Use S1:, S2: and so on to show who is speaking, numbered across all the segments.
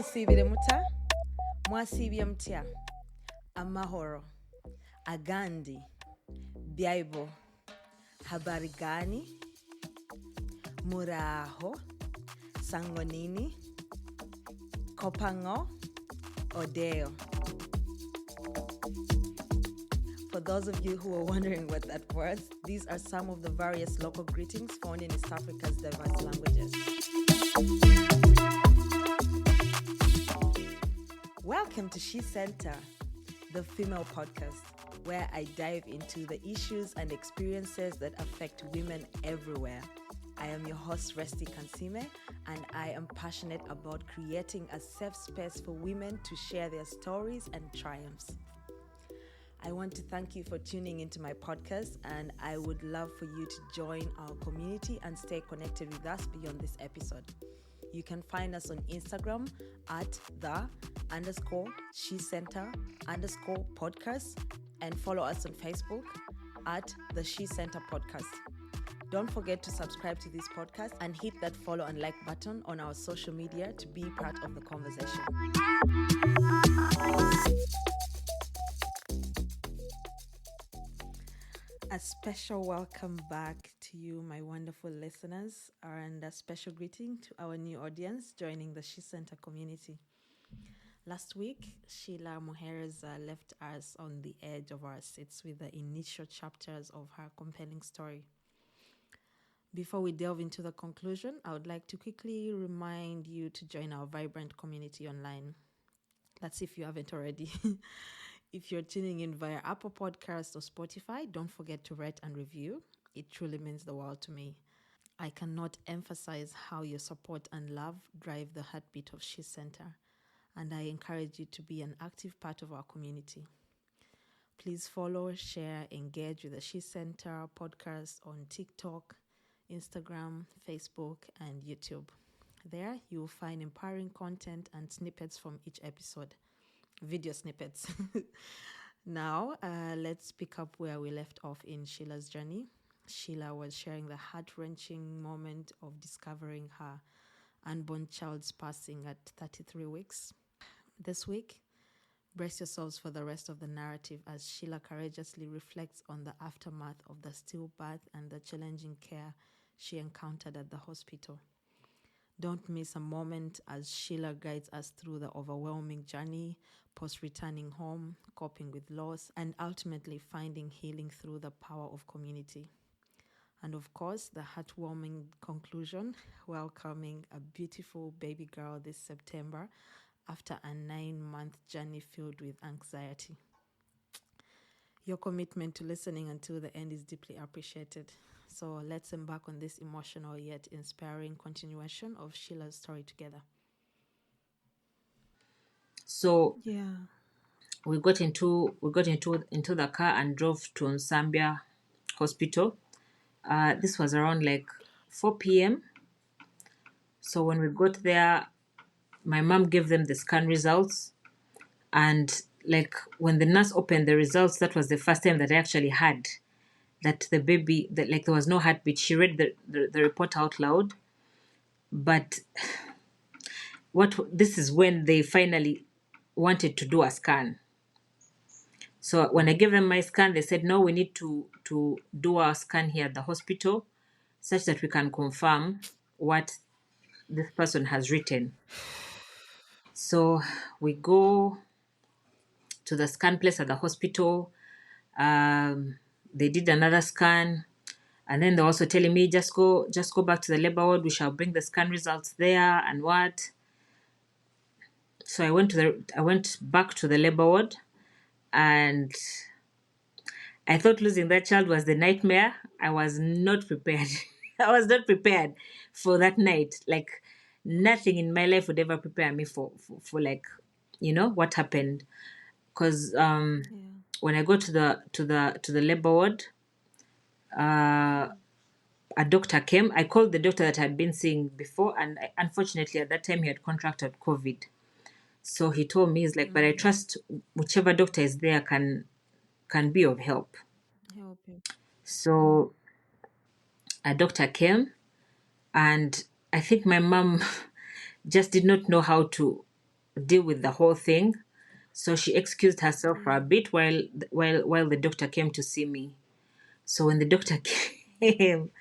S1: Mwasibire muta, mwasibye mutya, amahoro, agandi, byaibo, habari gani, muraho, sangonini, kopango, odeo. For those of you who are wondering what that was, these are some of the various local greetings found in East Africa's diverse languages. Welcome to SheCentre, the female podcast, where I dive into the issues and experiences that affect women everywhere. I am your host, Resti Kansime, and I am passionate about creating a safe space for women to share their stories and triumphs. I want to thank you for tuning into my podcast, and I would love for you to join our community and stay connected with us beyond this episode. You can find us on Instagram at _SheCentre_podcast and follow us on Facebook at the SheCentre podcast. Don't forget to subscribe to this podcast and hit that follow and like button on our social media to be part of the conversation. A special welcome back to you, my wonderful listeners, and a special greeting to our new audience joining the SheCentre community. Last week, Shiella Muhereza left us on the edge of our seats with the initial chapters of her compelling story. Before we delve into the conclusion, I would like to quickly remind you to join our vibrant community online. That's if you haven't already. If you're tuning in via Apple Podcasts or Spotify, don't forget to rate and review. It truly means the world to me. I cannot emphasize how your support and love drive the heartbeat of SheCentre, and I encourage you to be an active part of our community. Please follow, share, engage with the SheCentre podcast on TikTok, Instagram, Facebook, and YouTube. There, you will find empowering content and snippets from each episode. Video snippets. Now, let's pick up where we left off in Sheila's journey. Shiella was sharing the heart-wrenching moment of discovering her unborn child's passing at 33 weeks. This week, brace yourselves for the rest of the narrative as Shiella courageously reflects on the aftermath of the stillbirth and the challenging care she encountered at the hospital. Don't miss a moment as Shiella guides us through the overwhelming journey, post-returning home, coping with loss, and ultimately finding healing through the power of community. And of course, the heartwarming conclusion, welcoming a beautiful baby girl this September after a 9-month journey filled with anxiety. Your commitment to listening until the end is deeply appreciated. So let's embark on this emotional yet inspiring continuation of Sheila's story together.
S2: So we got into the car and drove to Nsambia Hospital. This was around like 4 p.m. So when we got there, my mom gave them the scan results, and like when the nurse opened the results, that was the first time that I actually had that the baby, that like there was no heartbeat. She read the report out loud, but this is when they finally wanted to do a scan. So when I gave them my scan, they said, no, we need to do our scan here at the hospital such that we can confirm what this person has written. So we go to the scan place at the hospital. They did another scan, and then they're also telling me, just go back to the labor ward. We shall bring the scan results there and what. So I went back to the labor ward, and I thought losing that child was the nightmare. I was not prepared. I was not prepared for that night. Like nothing in my life would ever prepare me for like, what happened. Because when I go to the labor ward, a doctor came. I called the doctor that I had been seeing before, and unfortunately at that time he had contracted COVID. So he told me, he's like, but I trust whichever doctor is there can be of help. So a doctor came, and I think my mom just did not know how to deal with the whole thing. So she excused herself for a
S1: Yeah.
S2: bit while the doctor came to see me. So when the doctor came,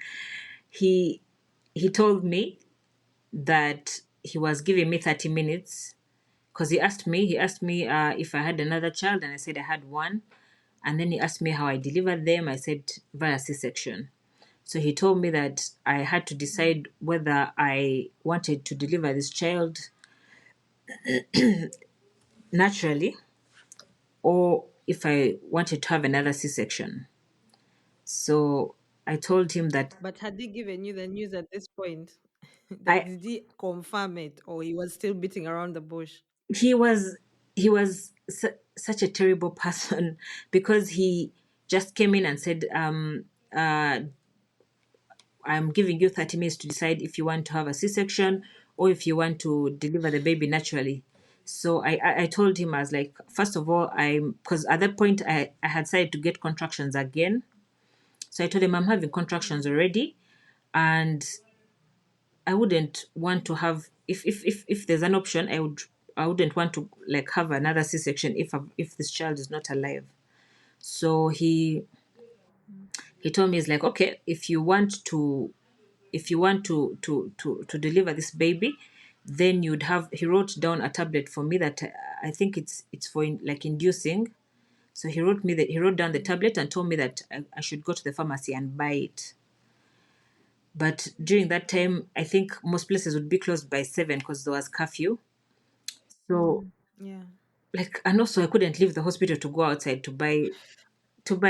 S2: he he told me that he was giving me 30 minutes because he asked me if I had another child, and I said I had one. And then he asked me how I delivered them. I said via C-section. So he told me that I had to decide whether I wanted to deliver this child naturally or if I wanted to have another C-section. So I told him that
S1: But had he given you the news at this point? Like,
S2: I
S1: did he confirm it, or he was still beating around the bush?
S2: he was such a terrible person because he just came in and said, I'm giving you 30 minutes to decide if you want to have a C-section or if you want to deliver the baby naturally. So I told him, I was like, first of all, because at that point I had started to get contractions again. So I told him I'm having contractions already, and I wouldn't want to have, if there's an option, I wouldn't want to like have another C-section if this child is not alive. So he told me, he's like, okay, if you want to deliver this baby, then you'd have, he wrote down a tablet for me that I think it's for like inducing. So he wrote down the tablet and told me that I should go to the pharmacy and buy it. But during that time, I think most places would be closed by 7 because there was curfew. So
S1: Yeah.
S2: like, and also I couldn't leave the hospital to go outside to buy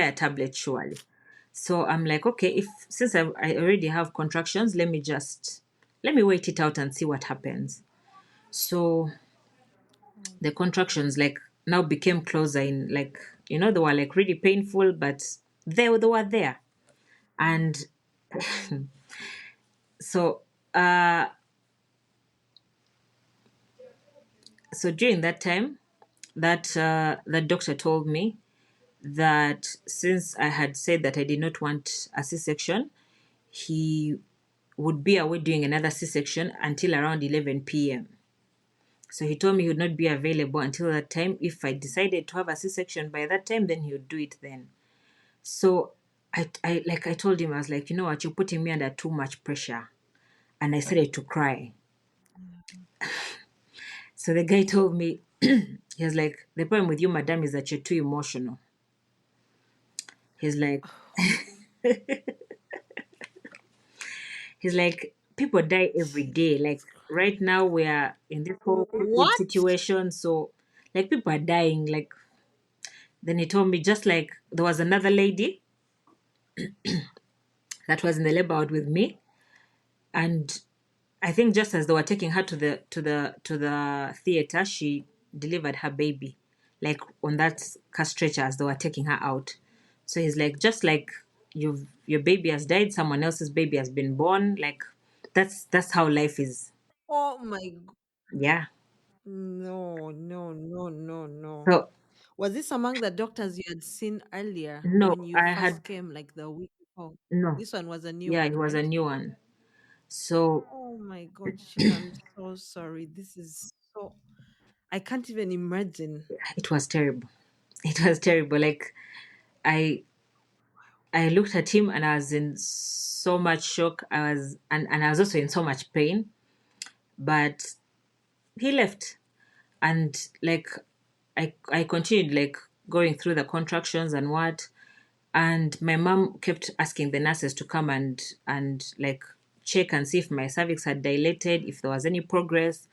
S2: a tablet surely. So I'm like, okay, if since I already have contractions, let me wait it out and see what happens. So the contractions like now became closer in, like, they were like really painful, but they were there. And so uh so during that time, the doctor told me that since I had said that I did not want a C-section, he would be away doing another C-section until around 11 p.m. So he told me he would not be available until that time. If I decided to have a C-section by that time, then he would do it then. So I told him, I was like, you know what, you're putting me under too much pressure. And I started to cry. So the guy told me, he was like, the problem with you, madam, is that you're too emotional. He's like, people die every day. Like right now we are in this whole COVID
S1: What?
S2: situation. So like people are dying. Like then he told me, just like there was another lady that was in the labor ward with me, and I think just as they were taking her to the theater, she delivered her baby, like on that car stretcher as they were taking her out. So he's like, just like your baby has died, someone else's baby has been born. Like that's how life is.
S1: Oh my
S2: Yeah.
S1: No, no, no, no, no.
S2: So
S1: Was this among the doctors you had seen earlier
S2: no,
S1: when you
S2: I
S1: first
S2: had
S1: came, like the week before?
S2: no.
S1: This one was a new
S2: Yeah, it
S1: one,
S2: was a
S1: right?
S2: new one. So
S1: Oh my God, Sheila, I'm so sorry. This is so, I can't even imagine.
S2: it was terrible. It was terrible. Like I I looked at him and I was in so much shock. And I was also in so much pain. But he left. And like I continued like going through the contractions and what. And my mom kept asking the nurses to come and like check and see if my cervix had dilated, if there was any progress.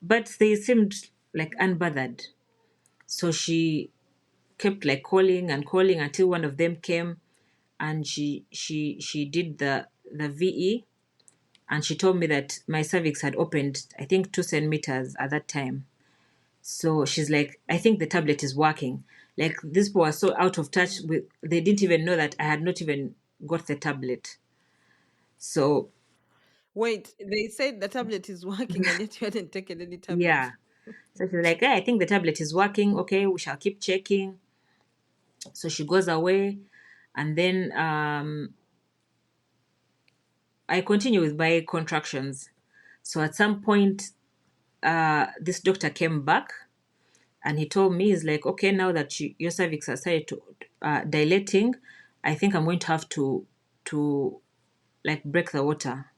S2: But they seemed like unbothered. So she kept like calling and calling until one of them came, and she did the VE, and she told me that my cervix had opened, I think 2 centimeters at that time. So she's like, I think the tablet is working. Like this boy was so out of touch with, they didn't even know that I had not even got the tablet. So
S1: Wait, they said the tablet is working and yet you hadn't taken any tablets.
S2: yeah. So she's like, I think the tablet is working. Okay, we shall keep checking. So she goes away, and then I continue with my contractions. So at some point, this doctor came back and he told me, he's like, okay, now that your cervix has started to dilating, I think I'm going to have to like break the water.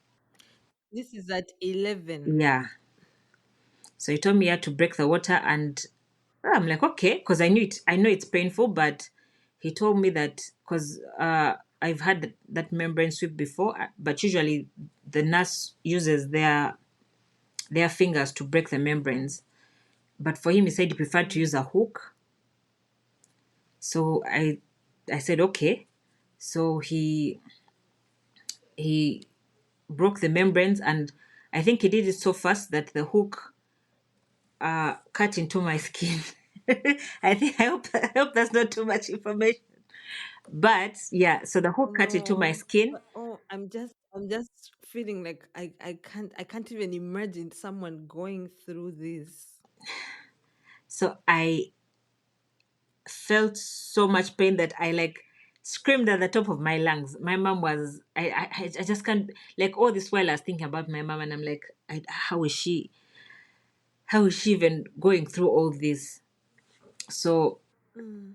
S1: This is at 11.
S2: Yeah. So he told me I had to break the water, and I'm like, okay, because I knew it. I know it's painful, but he told me that because I've had that membrane sweep before, but usually the nurse uses their fingers to break the membranes. But for him, he said he preferred to use a hook. So I said okay. So he broke the membranes, and I think he did it so fast that the hook cut into my skin. I hope that's not too much information. But yeah, so the hook cut into my
S1: No,
S2: skin.
S1: but oh, I'm just feeling like I can't even imagine someone going through this.
S2: So I felt so much pain that I like screamed at the top of my lungs. My mom was I just can't, like, all this while I was thinking about my mom, and I'm like, how is she even going through all this? So
S1: Mm.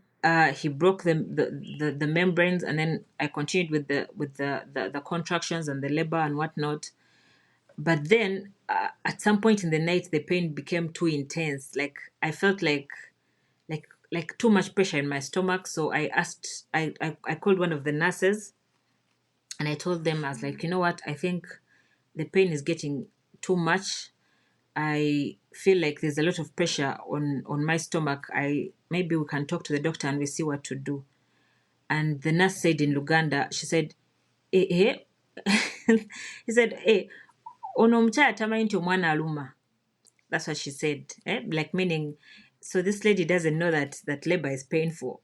S2: he broke the membranes, and then I continued with the contractions and the labor and whatnot. But then at some point in the night, the pain became too intense. Like I felt like too much pressure in my stomach. So I called one of the nurses, and I told them, I was like, you know what, I think the pain is getting too much. I feel like there's a lot of pressure on my stomach. I maybe we can talk to the doctor and we see what to do. And the nurse said in Luganda, she said, eh. He said, ono omukyala tamanyi nti omwana aluma. That's what she said. Like, meaning, so this lady doesn't know that labor is painful.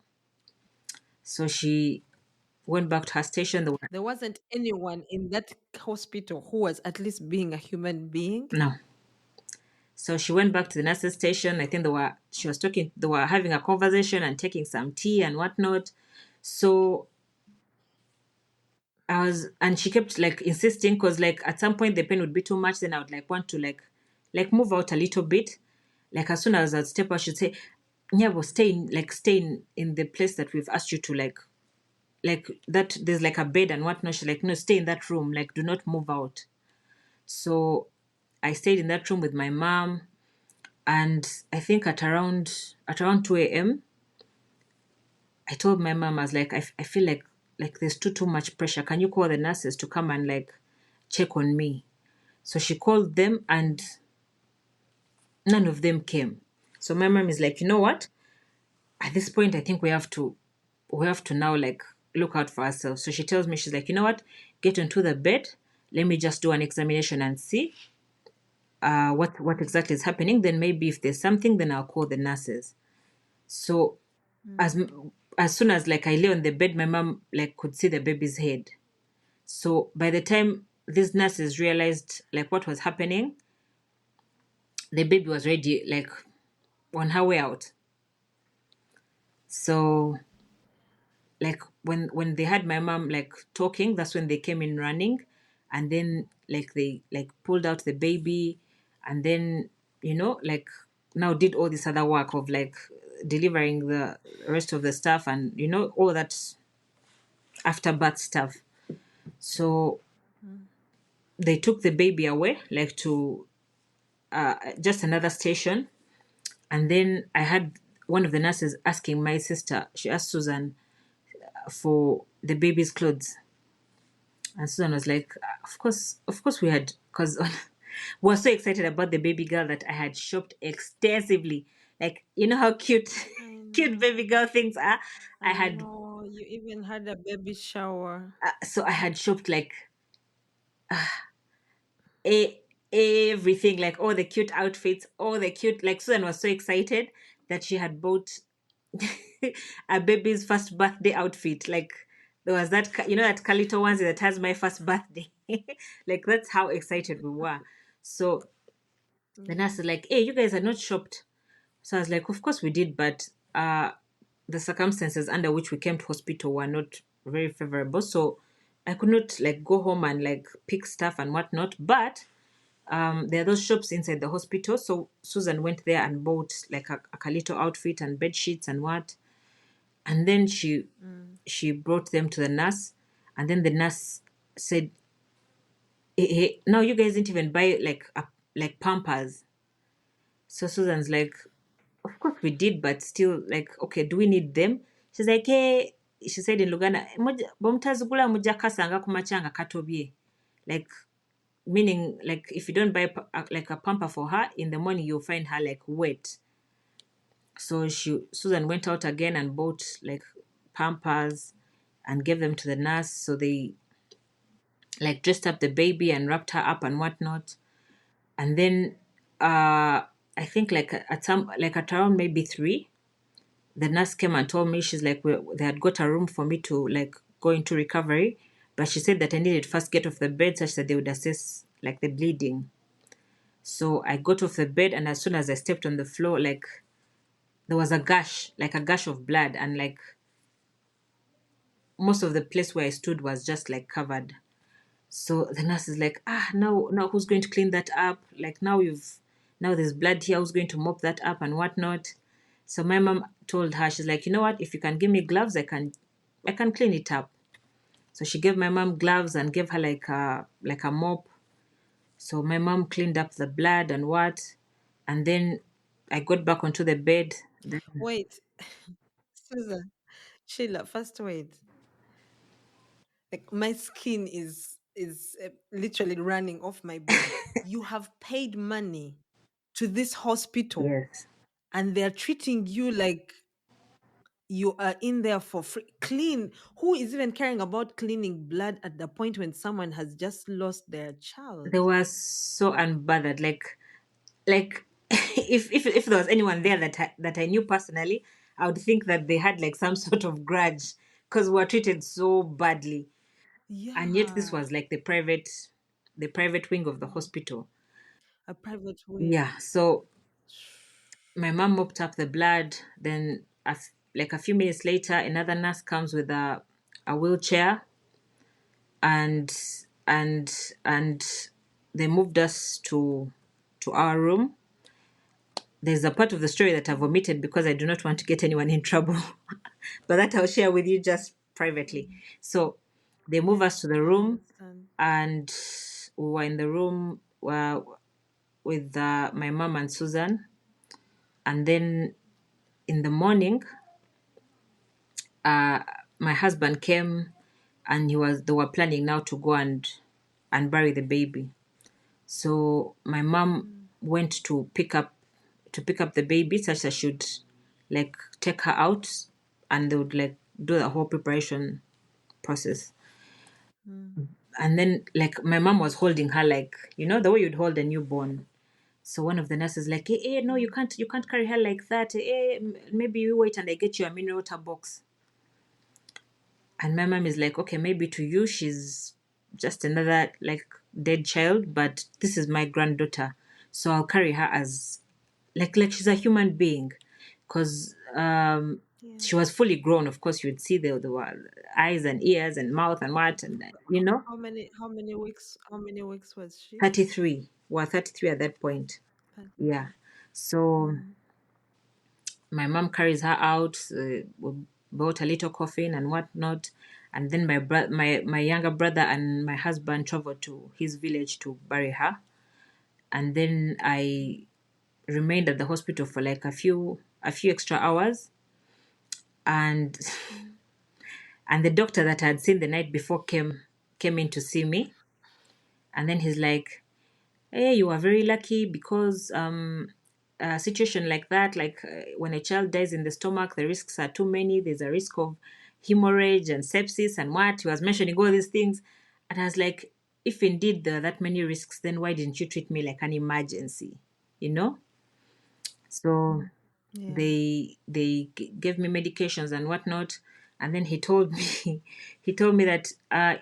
S2: So she went back to her station.
S1: There wasn't anyone in that hospital who was at least being a human being.
S2: No. So she went back to the nurse's station. I think they were having a conversation and taking some tea and whatnot. So and she kept like insisting, because like at some point the pain would be too much. Then I would like want to like move out a little bit. Like as soon as I'd step out, she'd say, Nyabo, stay in the place that we've asked you to, like that there's like a bed and whatnot. She's like, no, stay in that room, like do not move out. So I stayed in that room with my mom, and I think at around 2 a.m. I told my mom, I was like, I feel like there's too much pressure. Can you call the nurses to come and like check on me? So she called them, and none of them came. So my mom is like, you know what? At this point, I think we have to now like look out for ourselves. So she tells me, she's like, you know what? Get onto the bed. Let me just do an examination and see what exactly is happening. Then maybe if there's something, then I'll call the nurses. So as as soon as like I lay on the bed, my mom like could see the baby's head. So by the time these nurses realized like what was happening, the baby was already like on her way out. So like when they had my mom like talking, that's when they came in running, and then like they like pulled out the baby, and then like now did all this other work of like delivering the rest of the stuff, and all that afterbirth stuff. So they took the baby away like to just another station. And then I had one of the nurses asking my sister, she asked Susan for the baby's clothes. And Susan was like, of course we had, because we were so excited about the baby girl that I had shopped extensively. Like, you know how cute,
S1: I
S2: cute
S1: know.
S2: baby girl things are. I
S1: I
S2: had,
S1: know. You even had a baby shower.
S2: so I had shopped like a, everything, like all the cute outfits, all the cute, like Susan was so excited that she had bought a baby's first birthday outfit. Like there was that, that Calito onesie that has my first birthday. Like that's how excited we were. So the
S1: Yeah.
S2: nurse is like, "Hey, you guys are not shopped." So I was like, "Of course we did, but the circumstances under which we came to hospital were not very favorable. So I could not like go home and like pick stuff and whatnot. But there are those shops inside the hospital. So Susan went there and bought like a little outfit and bed sheets and what. And then she brought them to the nurse. And then the nurse said, hey, no, you guys didn't even buy like Pampers. So Susan's like, of course we did, but still, like, okay, do we need them? She's like, hey, she said in Luganda, bomutazigula mujja kasanga kumachanga katobye. Like, meaning, like, if you don't buy like a pamper for her, in the morning you'll find her like wet. So Susan went out again and bought like Pampers and gave them to the nurse. So they like dressed up the baby and wrapped her up and whatnot. And then I think like at around maybe 3, the nurse came and told me, she's like, they had got a room for me to like go into recovery, but she said that I needed to first get off the bed such that they would assess like the bleeding. So I got off the bed, and as soon as I stepped on the floor, like there was a gush, like a gush of blood, and like most of the place where I stood was just like covered. So the nurse is like, now who's going to clean that up? Like now there's blood here, who's going to mop that up and whatnot? So my mom told her, she's like, you know what, if you can give me gloves, I can clean it up. So she gave my mom gloves and gave her like a mop. So my mom cleaned up the blood and what, and then I got back onto the bed. Then,
S1: Wait, Susan, Sheila, first wait. Like my skin is literally running off my body. You have paid money to this hospital
S2: yes,
S1: and they're treating you like you are in there for free. Clean. Who is even caring about cleaning blood at the point when someone has just lost their child?
S2: they were so unbothered. Like if there was anyone there that I knew personally, I would think that they had like some sort of grudge because we were treated so badly. And yet this
S1: Yeah.
S2: was like the private wing of the hospital.
S1: A private wing.
S2: Yeah. So my mom mopped up the blood. Then like a few minutes later, another nurse comes with a wheelchair, and and they moved us to our room. There's a part of the story that I've omitted because I do not want to get anyone in trouble, but that I'll share with you just privately. So they move
S1: Yeah,
S2: us to the
S1: I
S2: room,
S1: understand.
S2: and we were in the room with my mom and Susan. And then in the morning, my husband came, and they were planning now to go and bury the baby. So my mom
S1: Mm,
S2: went to pick up the baby such that she would like take her out, and they would like do the whole preparation process.
S1: mm,
S2: And then like my mom was holding her like, the way you'd hold a newborn. So one of the nurses like, hey, no,
S1: mm.
S2: you can't carry her like that. Maybe you wait and I get you a mineral water box. And my mom is like, okay, maybe to you she's just another like dead child, but this is my granddaughter, so I'll carry her as like she's a human being, because
S1: Yeah.
S2: she was fully grown. Of course, you would see the eyes and ears and mouth and what, and
S1: How many weeks was she?
S2: 33. Well, 33 at that point.
S1: But-
S2: Yeah. So
S1: Mm,
S2: my mom carries her out, we bought a little coffin and whatnot, and then my younger brother and my husband traveled to his village to bury her, and then I remained at the hospital for like a few extra hours, and
S1: mm,
S2: and the doctor that I had seen the night before came in to see me, and then he's like, hey, you are very lucky because a situation like that, like when a child dies in the stomach, the risks are too many. There's a risk of hemorrhage and sepsis and what. He was mentioning all these things. And I was like, if indeed there are that many risks, then why didn't you treat me like an emergency? You know? So
S1: yeah.
S2: they gave me medications and whatnot, and then he told me he told me that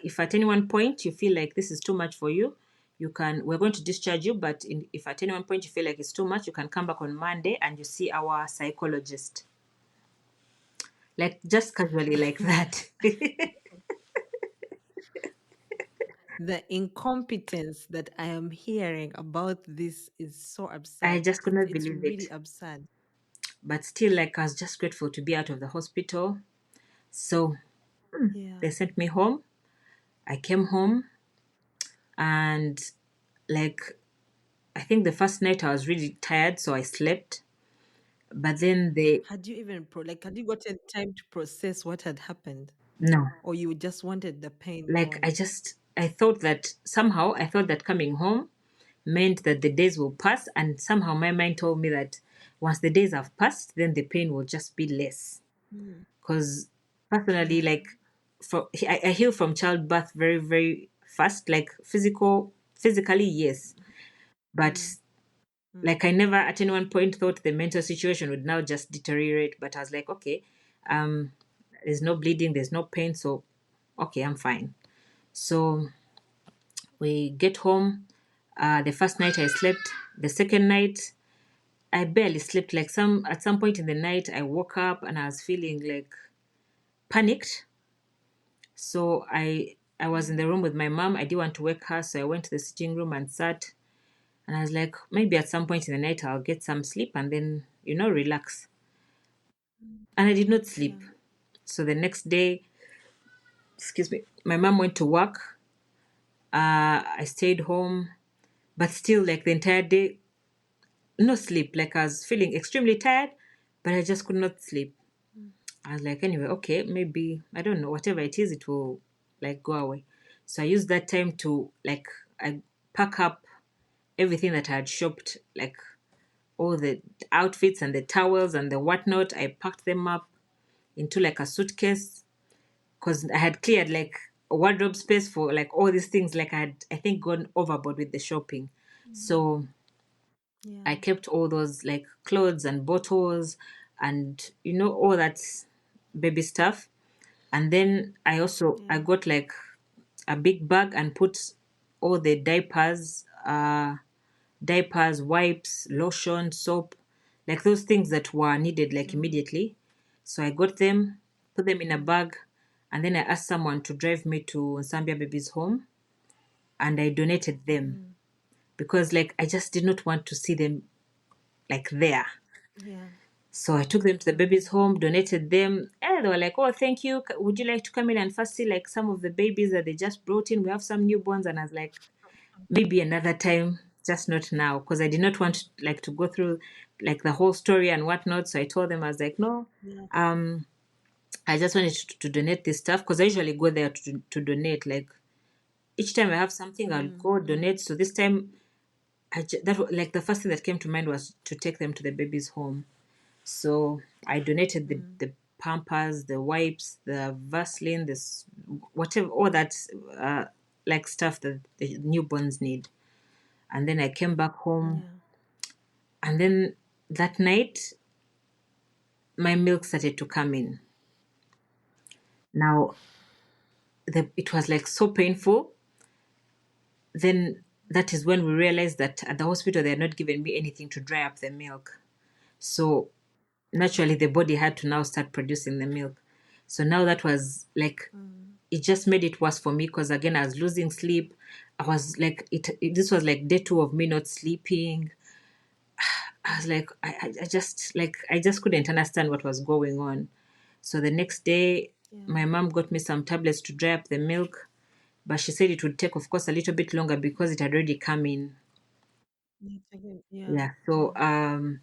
S2: if at any one point you feel like this is too much for you, we're going to discharge you, but if at any one point you feel like it's too much, you can come back on Monday and you see our psychologist, like just casually like that.
S1: The incompetence that I am hearing about this is so
S2: I
S1: absurd.
S2: just could not
S1: It's
S2: believe
S1: really
S2: it.
S1: absurd.
S2: But still, like, I was just grateful to be out of the hospital. So
S1: Yeah.
S2: they sent me home. I came home, and like, I think the first night I was really tired, so I slept. But then they,
S1: Had you even had you gotten time to process what had happened,
S2: no,
S1: or you just wanted the pain
S2: like,
S1: gone?
S2: I thought that somehow, I thought that coming home meant that the days will pass. And somehow my mind told me that once the days have passed, then the pain will just be less.
S1: Mm.
S2: Because personally,
S1: Yeah.
S2: like, I heal from childbirth very, very fast, like physically, yes. But
S1: Mm. Mm.
S2: like, I never at any one point thought the mental situation would now just deteriorate. But I was like, okay, um, there's no bleeding, there's no pain, so okay, I'm fine. So we get home. The first night I slept. The second night I barely slept. Like, some at some point in the night, I woke up and I was feeling like panicked. So I was in
S1: Mm.
S2: the room with my mom. I didn't want to wake her, so I went to the sitting room and sat. And I was like, maybe at some point in the night I'll get some sleep and then, relax. And I did not
S1: Yeah.
S2: sleep. So the next day, excuse me, my mom went to work. I stayed home, but still, like, the entire day, no sleep. Like, I was feeling extremely tired, but I just could not sleep.
S1: Mm.
S2: I was like, anyway, okay, maybe, I don't know, whatever it is, it will, like, go away. So I used that time to, like, I pack up everything that I had shopped, like all the outfits and the towels and the whatnot. I packed them up into like a suitcase because I had cleared like a wardrobe space for like all these things. Like, I think, gone overboard with the shopping.
S1: Mm.
S2: So I
S1: Yeah.
S2: kept all those like clothes and bottles and all that baby stuff. And then I
S1: Yeah.
S2: got like a big bag and put all the diapers, wipes, lotion, soap, like those things that were needed like
S1: Mm.
S2: immediately. So I got them, put them in a
S1: Mm.
S2: bag, and then I asked someone to drive me to Zambia Baby's home, and I donated them
S1: Mm.
S2: because like I just did not want to see them like there.
S1: Yeah.
S2: So I took them to the baby's
S1: Mm.
S2: home, donated them. And they were like, "Oh, thank you. Would you like to come in and first see like some of the babies that they just brought in? We have some newborns." And I was like, maybe another time, just not now, because I did not want like to go through like the whole story and whatnot. So I told them, I was like, no,
S1: Yeah.
S2: I just wanted to donate this stuff because I usually go there to donate. Like, each time I have something, I'll
S1: Mm.
S2: go
S1: Mm.
S2: donate. So this time, like the first thing that came to mind was to take them to the baby's home. So I donated
S1: Mm.
S2: the Pampers, the wipes, the Vaseline, this whatever, all that uh, like stuff that the newborns need. And then I came back home,
S1: Yeah.
S2: and then that night my milk started to come in. Now it was like so painful. Then that is when we realized that at the hospital they had not given me anything to dry up the milk. So naturally the body had to now start producing the milk. So now that was like,
S1: Mm.
S2: it just made it worse for me because again I was losing sleep. I was like, this was like day two of me not sleeping. I was like, I just couldn't understand what was going on. So the next day,
S1: Yeah.
S2: my mom got me some tablets to dry up the milk, but she said it would take, of course, a little bit longer because it had already come in.
S1: Yeah. Yeah.
S2: Yeah. So
S1: Mm.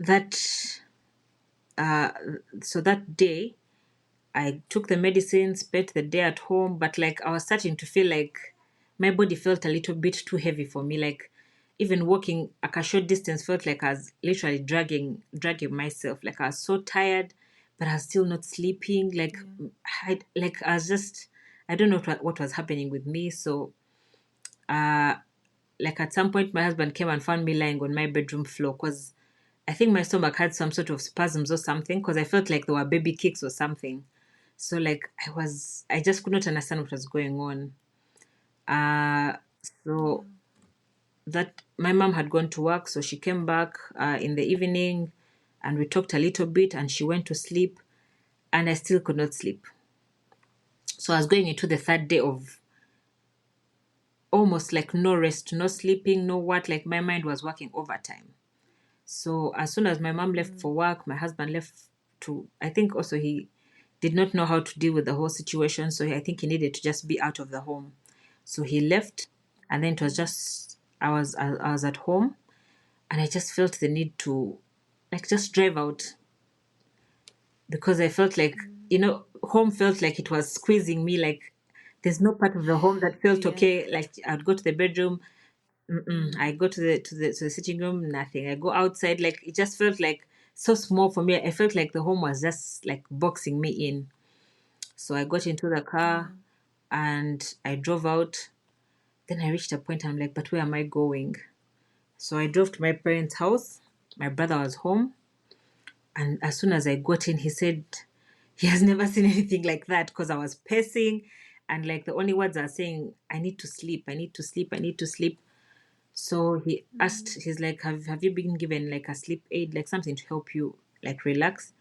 S2: that uh, so that day, I took the medicine, spent the day at home, but like I was starting to feel like my body felt a little bit too heavy for me. Like, even walking like a short distance felt like I was literally dragging myself. Like, I was so tired, but I was still not sleeping. Like,
S1: Yeah.
S2: I was just, I don't know what was happening with me. So uh like at some point my husband came and found me lying on my bedroom floor because I think my stomach had some sort of spasms or something because I felt like there were baby kicks or something. So like I just could not understand what was going on. Uh so
S1: Yeah.
S2: that my mom had gone to work, so she came back in the evening and we talked a little bit and she went to sleep and I still could not sleep. So I was going into the third day of almost like no rest, no sleeping, no what, like my mind was working overtime. So as soon as my mom left for work, my husband left to, I think also he did not know how to deal with the whole situation. So I think he needed to just be out of the home. So he left, and then it was just, I was at home, and I just felt the need to like just drive out, because I felt like, home felt like it was squeezing me. Like there's no part of the home that felt
S1: Yeah.
S2: okay. Like I'd go to the bedroom, I go to the sitting room, nothing. I go outside, like it just felt like so small for me. I felt like the home was just like boxing me in. So I got into the car and I drove out. Then I reached a point, I'm like, but where am I going? So I drove to my parents' house. My brother was home. And as soon as I got in, he said he has never seen anything like that, because I was pacing, and like the only words I was saying, I need to sleep, I need to sleep, I need to sleep. So he asked, he's like, have you been given like a sleep aid, like something to help you like relax?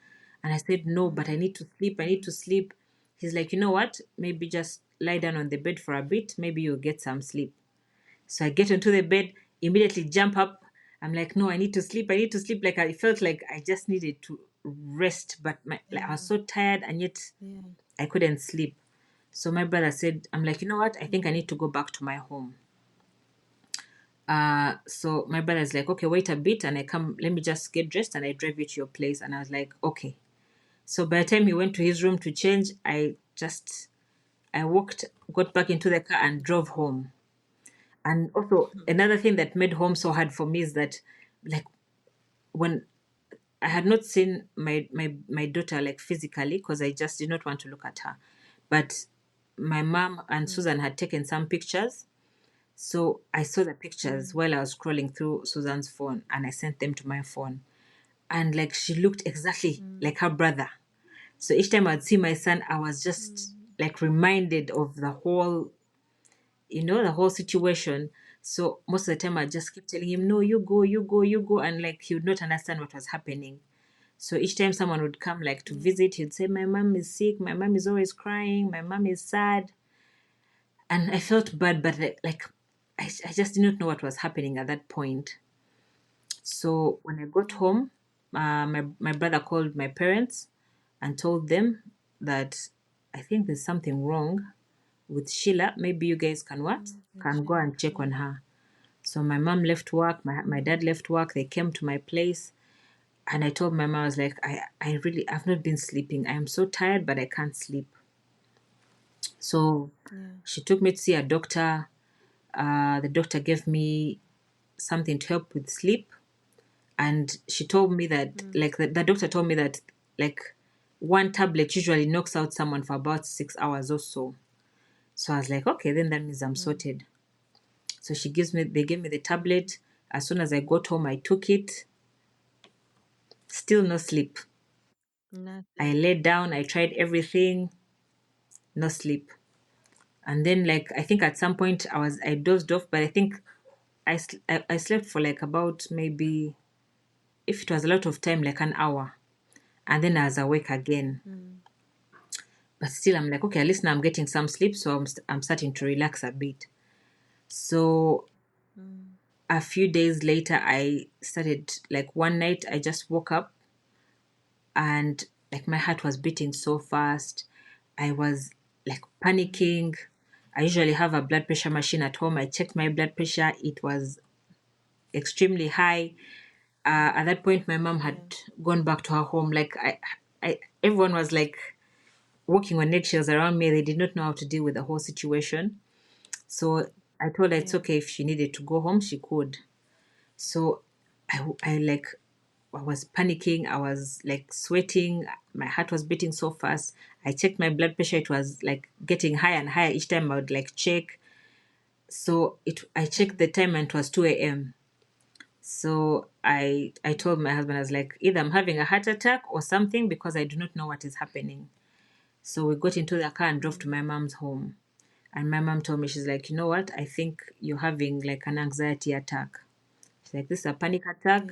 S2: And I said, no, but I need to sleep, I need to sleep. He's like, you know what? Maybe just lie down on the bed for a bit, maybe you'll get some sleep. So I get onto the bed, immediately jump up. I'm like, no, I need to sleep. I need to sleep. Like I felt like I just needed to rest, but like, I was so tired, and yet
S1: Yeah.
S2: I couldn't sleep. So my brother said, I'm like, you know what? I think I need to go back to my home. So my brother's like, okay, wait a bit, and I come. Let me just get dressed, and I drive you to your place. And I was like, okay. So by the time he went to his room to change, I walked, got back into the car, and drove home. And also another thing that made home so hard for me is that, like, when I had not seen my daughter like physically, because I just did not want to look at her, but my mom and Susan had taken some pictures. So I saw the pictures while I was scrolling through Susan's phone, and I sent them to my phone. And like she looked exactly like her brother. So each time I'd see my son, I was just like reminded of the whole situation. So most of the time I just kept telling him, no, you go, you go, you go. And like he would not understand what was happening. So each time someone would come like to visit, he'd say, my mom is sick, my mom is always crying, my mom is sad. And I felt bad, but I just did not know what was happening at that point. So when I got home, my brother called my parents and told them that I think there's something wrong with Sheila. Maybe you guys can what? Can go and check on her. So my mom left work, my dad left work, they came to my place, and I told my mom, I was like, I've not been sleeping. I am so tired, but I can't sleep. So she took me to see a doctor. The doctor gave me something to help with sleep. And she told me that, like, the doctor told me that, like, one tablet usually knocks out someone for about 6 hours or so. So I was like, okay, then that means I'm sorted. So they gave me the tablet. As soon as I got home, I took it. Still no sleep. I
S1: Nothing.
S2: laid down, I tried everything, no sleep. And then, like, I think at some point I dozed off, but I think I slept for like about, maybe, if it was a lot of time, like an hour. And then I was awake again. But still, I'm like, okay, at least now I'm getting some sleep, so I'm starting to relax a bit. So a few days later, I started, like, one night, I just woke up, and like my heart was beating so fast. I was like panicking. I usually have a blood pressure machine at home. I checked my blood pressure, it was extremely high. At that point, my mom had gone back to her home. Like, everyone was like walking on eggshells around me. They did not know how to deal with the whole situation. So I told her it's okay, if she needed to go home, she could. So I was panicking. I was like sweating. My heart was beating so fast. I checked my blood pressure. It was like getting higher and higher each time I would like check. So I checked the time, and it was 2 a.m. So I told my husband, I was like, either I'm having a heart attack or something, because I do not know what is happening. So we got into the car and drove to my mom's home. And my mom told me, she's like, you know what? I think you're having like an anxiety attack. She's like, this is a panic attack.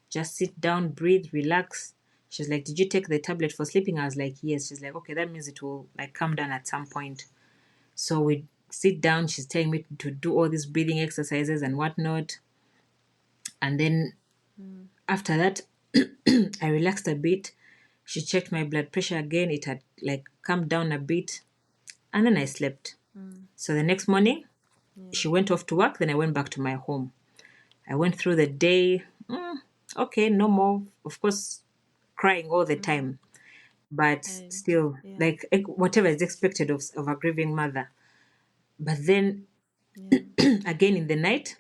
S2: Just sit down, breathe, relax. She's like, did you take the tablet for sleeping? I was like, yes. She's like, okay, that means it will like come down at some point. So we sit down. She's telling me to do all these breathing exercises and whatnot. And then after that, I relaxed a bit. She checked my blood pressure again. It had like come down a bit. And then I slept. So the next morning, she went off to work. Then I went back to my home. I went through the day. Okay, no more. Of course, crying all the time. But still,
S1: Yeah.
S2: like whatever is expected of a grieving mother. But then
S1: Yeah.
S2: again in the night,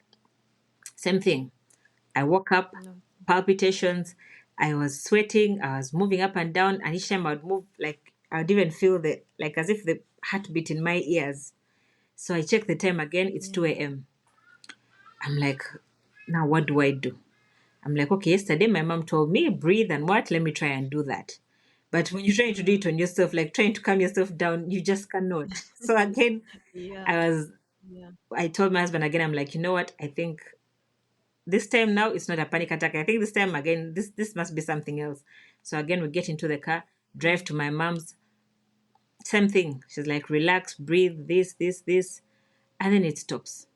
S2: same thing. I woke up,
S1: No.
S2: palpitations. I was sweating. I was moving up and down, and each time I'd move, like I'd even feel the like as if the heartbeat in my ears. So I check the time again. It's
S1: Yeah.
S2: 2 a.m. I'm like, now what do I do? I'm like, okay, yesterday my mom told me breathe and what? Let me try and do that. But when you're trying to do it on yourself, like trying to calm yourself down, you just cannot. So again,
S1: Yeah.
S2: I was
S1: Yeah.
S2: I told my husband again, I'm like, you know what? I think this time now it's not a panic attack. I think this time again, this must be something else. So again, we get into the car, drive to my mom's. Same thing. She's like, relax, breathe, this, and then it stops.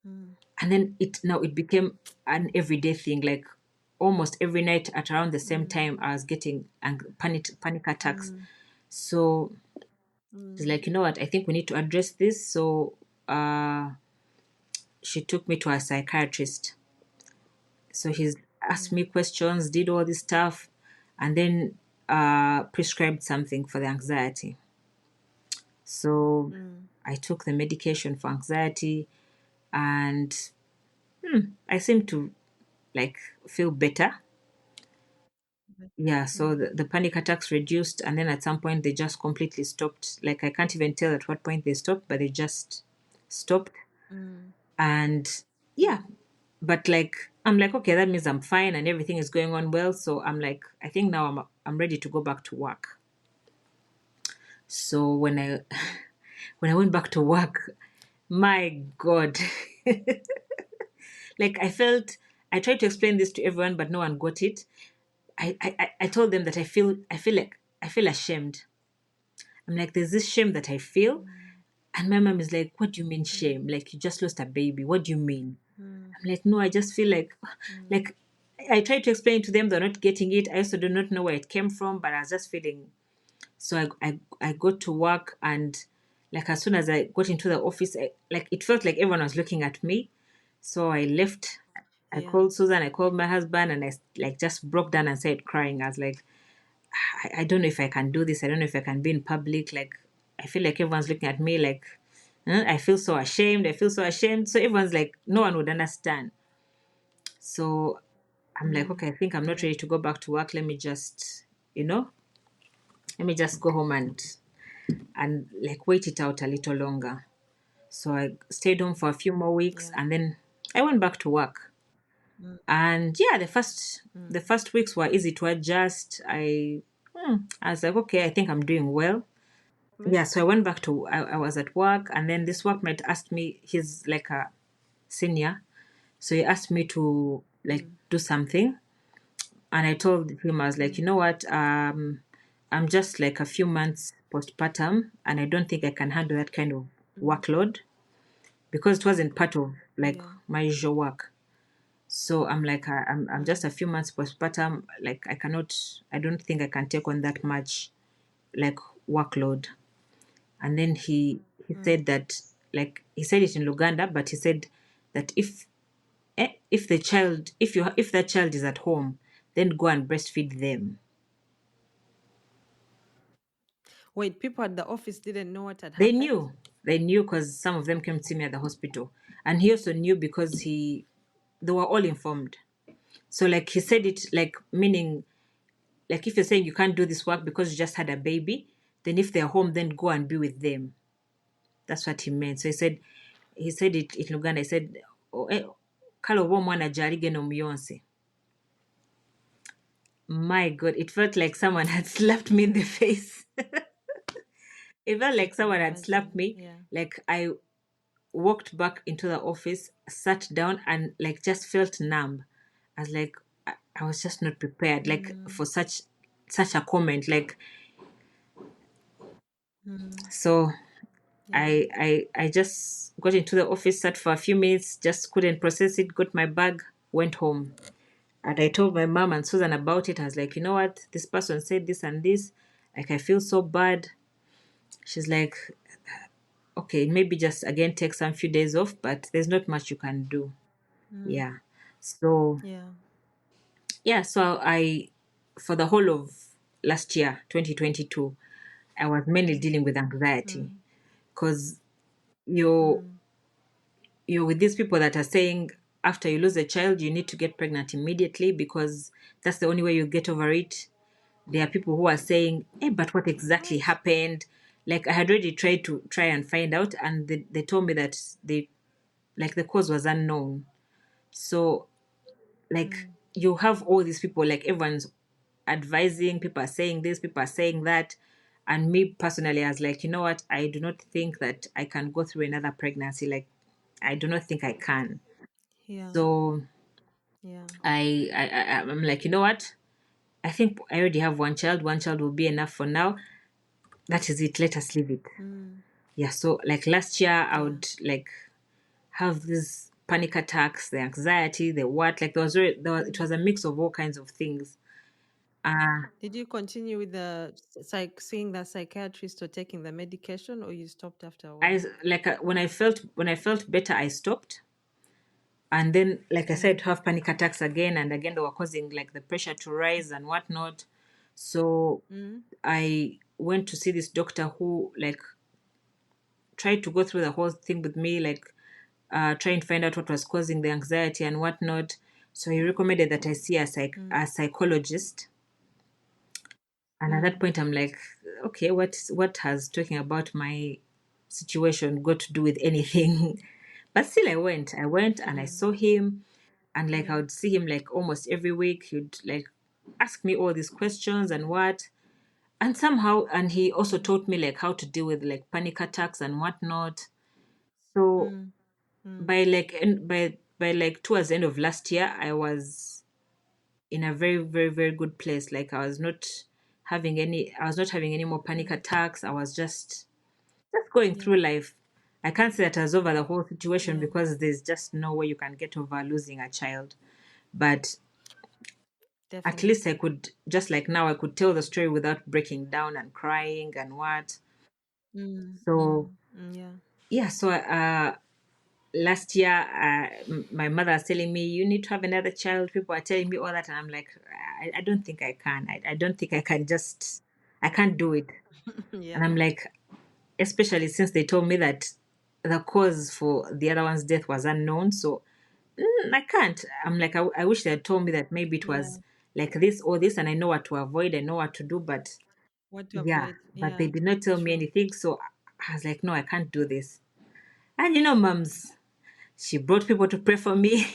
S2: And then it became an everyday thing. Like almost every night at around the same time, I was getting panic attacks. So she's like, you know what? I think we need to address this. So uh, she took me to a psychiatrist. So he's asked me questions, did all this stuff, and then prescribed something for the anxiety. So I took the medication for anxiety, and I seem to like feel better. Yeah, so the panic attacks reduced, and then at some point they just completely stopped. Like I can't even tell at what point they stopped, but they just stopped. And yeah, but like I'm like, okay, that means I'm fine and everything is going on well. So I'm like, I think now I'm ready to go back to work. So when I when I went back to work, my God, like I tried to explain this to everyone, but no one got it. I told them that I feel ashamed. I'm like, there's this shame that I feel. And my mom is like, what do you mean shame? Like you just lost a baby. What do you mean? I'm like, no, I just feel like I tried to explain to them, they're not getting it. I also do not know where it came from, but I was just feeling. So I got to work, and like as soon as I got into the office, like it felt like everyone was looking at me. So I left. I
S1: Yeah.
S2: called Susan. I called my husband, and I like just broke down and started crying. I was like, I don't know if I can do this. I don't know if I can be in public. Like I feel like everyone's looking at me like I feel so ashamed. I feel so ashamed. So everyone's like, no one would understand. So I'm like, okay, I think I'm not
S1: Yeah.
S2: ready to go back to work. You know, let me just go home and like wait it out a little longer. So I stayed home for a few more weeks,
S1: Yeah.
S2: and then I went back to work. And yeah, the first weeks were easy to adjust. I was like, okay, I think I'm doing well. Yeah, so I went back to I was at work, and then this workmate asked me. He's like a senior, so he asked me to like do something, and I told him I was like, you know what, I'm just like a few months postpartum, and I don't think I can handle that kind of workload because it wasn't part of like
S1: Yeah.
S2: my usual work. So I'm like, I'm just a few months postpartum. Like I cannot, I don't think I can take on that much like workload. And then he said that like he said it in Luganda, but he said that if the child if that child is at home, then go and breastfeed them.
S1: Wait, people at the office didn't know what had
S2: They
S1: happened?
S2: knew. They knew because some of them came to see me at the hospital. And he also knew because they were all informed. So like he said it like meaning like if you're saying you can't do this work because you just had a baby, then if they're home, then go and be with them. That's what he meant. So he said it in Luganda. He said, "Oh, kale oba omwana gy'alige n'omuyonse." My God, it felt like someone had slapped me in the face. It felt
S1: I
S2: like
S1: can
S2: someone had slapped
S1: imagine.
S2: me.
S1: Yeah.
S2: Like I walked back into the office, sat down, and like just felt numb. I was like, I was just not prepared, like for such such a comment. Like,
S1: Mm.
S2: so
S1: Yeah.
S2: I just got into the office, sat for a few minutes, just couldn't process it, got my bag, went home. And I told my mom and Susan about it. I was like, you know what? This person said this and this. Like, I feel so bad. She's like, okay, maybe just again take some few days off, but there's not much you can do.
S1: Mm.
S2: Yeah. So,
S1: Yeah.
S2: yeah, so for the whole of last year, 2022, I was mainly
S1: Mm.
S2: dealing with anxiety
S1: Mm.
S2: because you're
S1: Mm.
S2: you're with these people that are saying after you lose a child you need to get pregnant immediately because that's the only way you get over it. There are people who are saying, hey, but what exactly
S1: What?
S2: happened? Like, I had already tried to try and find out, and they told me that the cause was unknown. So, like,
S1: Mm.
S2: you have all these people, like, everyone's advising, people are saying this, people are saying that. And me personally, I was like, you know what? I do not think that I can go through another pregnancy. Like, I do not think I can.
S1: Yeah.
S2: So
S1: Yeah.
S2: I'm like, you know what? I think I already have one child. One child will be enough for now. That is it. Let us leave it.
S1: Mm.
S2: Yeah. So like last year, I
S1: Yeah.
S2: would like have these panic attacks, the anxiety, the what. Like it
S1: Mm.
S2: was a mix of all kinds of things. Uh,
S1: Did you continue with the seeing the psychiatrist or taking the medication, or you stopped after a
S2: I
S1: while?
S2: like when I felt better, I stopped. And then, like I said,
S1: Mm.
S2: have panic attacks again and again. They were causing like the pressure to rise and whatnot. So
S1: Mm.
S2: I went to see this doctor who like tried to go through the whole thing with me, like trying to find out what was causing the anxiety and whatnot. So he recommended that I see
S1: Mm.
S2: a psychologist. And at that
S1: Mm.
S2: point, I'm like, okay, what has talking about my situation got to do with anything? But still, I went and I
S1: Mm.
S2: saw him, and like I
S1: Yeah.
S2: would see him like almost every week. He'd like ask me all these questions and what, and somehow, and he also
S1: Mm.
S2: taught me like how to deal with like panic attacks and whatnot. So
S1: Mm. Mm.
S2: by like by like towards the end of last year, I was in a very very very good place. Like I was not having any more panic
S1: Mm.
S2: attacks. I was just going
S1: Yeah.
S2: through life. I can't say that I was over the whole situation
S1: Yeah.
S2: because there's just no way you can get over losing a child. But at least I
S1: Definitely.
S2: could, just like now, I could tell the story without breaking down and crying and what.
S1: Mm.
S2: So
S1: Mm. Mm. Yeah.
S2: yeah, so last year, my mother was telling me, you need to have another child. People are telling me all that. And I'm like, I don't think I can. I don't think I can I can't do it. And
S1: Yeah.
S2: I'm like, especially since they told me that the cause for the other one's death was unknown. So I can't. I'm like, I wish they had told me that maybe it
S1: Yeah.
S2: was like this or this, and I know what to avoid, I know what to do. But
S1: What to
S2: yeah,
S1: avoid?
S2: but they
S1: Yeah.
S2: did not tell me
S1: Sure.
S2: anything. So I was like, no, I can't do this. And mums, she brought people to pray for me.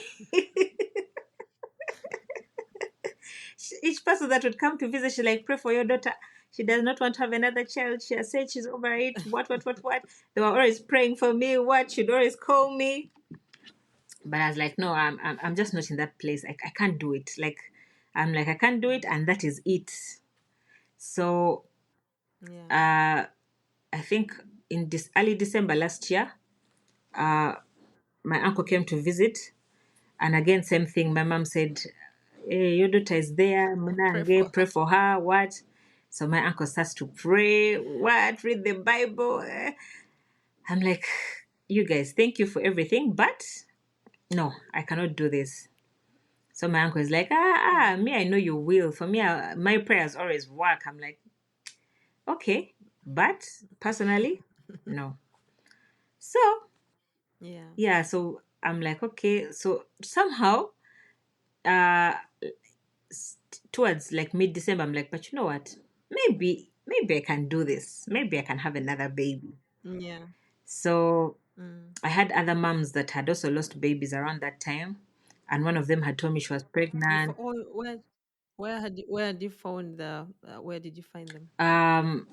S2: Each person that would come to visit, she like, pray for your daughter. She does not want to have another child. She has said she's over it. What? They were always praying for me. What? She'd always call me. But I was like, no, I'm just not in that place. I can't do it. Like, I'm like, I can't do it, and that is it. So,
S1: Yeah.
S2: uh, I think in this early December last year, uh, my uncle came to visit, and again, same thing. My mom said, hey, your daughter is there.
S1: Pray for
S2: Munange, pray
S1: her.
S2: for her. What? So my uncle starts to pray. What? Read the Bible. I'm like, you guys, thank you for everything, but no, I cannot do this. So my uncle is like, me, I know you will. For me, my prayers always work. I'm like, okay, but personally, no. So
S1: Yeah.
S2: yeah, so I'm like, okay. So somehow, uh, towards like mid-December, I'm like, but you know what? Maybe I can do this. Maybe I can have another baby.
S1: Yeah.
S2: So
S1: Mm.
S2: I had other moms that had also lost babies around that time, and one of them had told me she was pregnant.
S1: Where had you found the where did you find them?
S2: Um,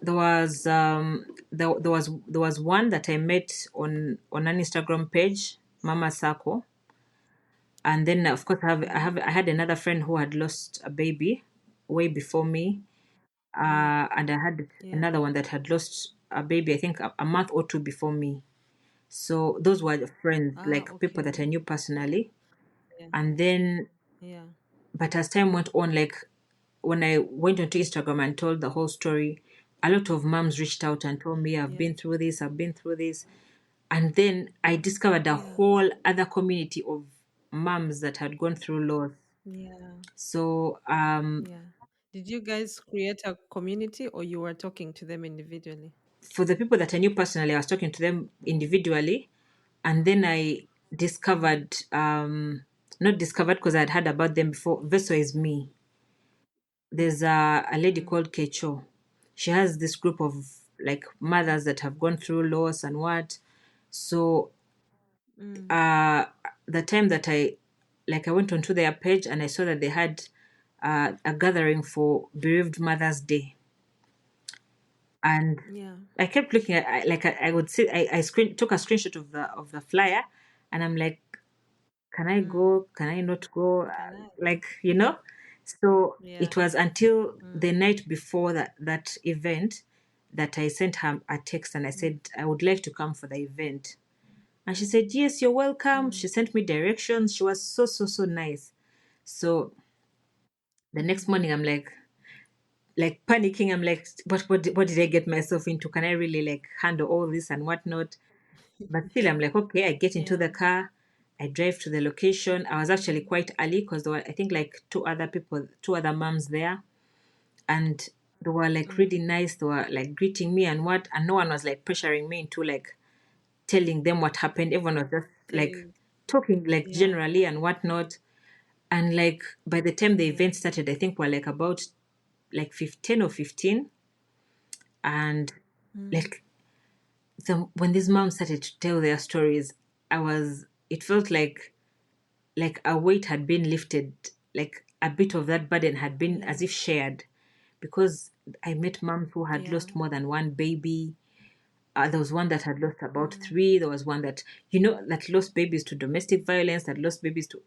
S2: there was there was one that I met on an Instagram page, Mama Sako, and then of course I
S1: Mm.
S2: had another friend who had lost a baby way before me. And I had
S1: Yeah.
S2: another one that had lost a baby, I think a month or two before me. So those were the friends,
S1: Ah,
S2: like people that I
S1: okay.
S2: knew personally.
S1: Yeah.
S2: And then,
S1: Yeah.
S2: but as time went on, like when I went onto Instagram and told the whole story, a lot of moms reached out and told me, I've
S1: Yeah.
S2: been through this, I've been through this. And then I discovered a
S1: Yeah.
S2: whole other community of moms that had gone through loss.
S1: Yeah.
S2: So
S1: Yeah. Did you guys create a community or you were talking to them individually?
S2: for the people that I knew personally, I was talking to them individually. And then I
S1: Mm.
S2: discovered, not discovered because I'd heard about them before, Veso is me. There's a lady
S1: Mm.
S2: called Kecho. She has this group of like mothers that have gone through loss and what. So
S1: Mm.
S2: uh, the time that I went onto their page and I saw that they had a gathering for bereaved Mothers Day, and
S1: Yeah.
S2: I kept looking at I would see I took a screenshot of the flyer, and I'm like, can I
S1: Mm.
S2: go? Can I not go?
S1: Can I?
S2: Like you know. So
S1: Yeah.
S2: it was until the
S1: Mm.
S2: night before that event that I sent her a text and I
S1: Mm.
S2: said I would like to come for the event. And she said, yes, you're welcome.
S1: Mm.
S2: She sent me directions. She was so, so, so nice. So the next
S1: Mm.
S2: morning, I'm like panicking. I'm like, what did I get myself into? Can I really like handle all this and whatnot? But still, I'm like, okay, I get into
S1: Yeah.
S2: the car. I drive to the location. I was actually quite early because there were, I think, like two other moms there. And they were like really
S1: Mm.
S2: nice. They were like greeting me and what. And no one was like pressuring me into like telling them what happened. Everyone was just like
S1: Telling.
S2: talking like
S1: Yeah.
S2: generally and whatnot. And like by the time the
S1: Yeah.
S2: event started, I think we're like about like 15 or 15. And
S1: Mm.
S2: like when these moms started to tell their stories, it felt like a weight had been lifted, like a bit of that burden had been
S1: Yeah.
S2: as if shared, because I met moms who had
S1: Yeah.
S2: lost more than one baby. There was one that had lost about
S1: Mm.
S2: three. There was one that, that lost babies to domestic violence, that lost babies to.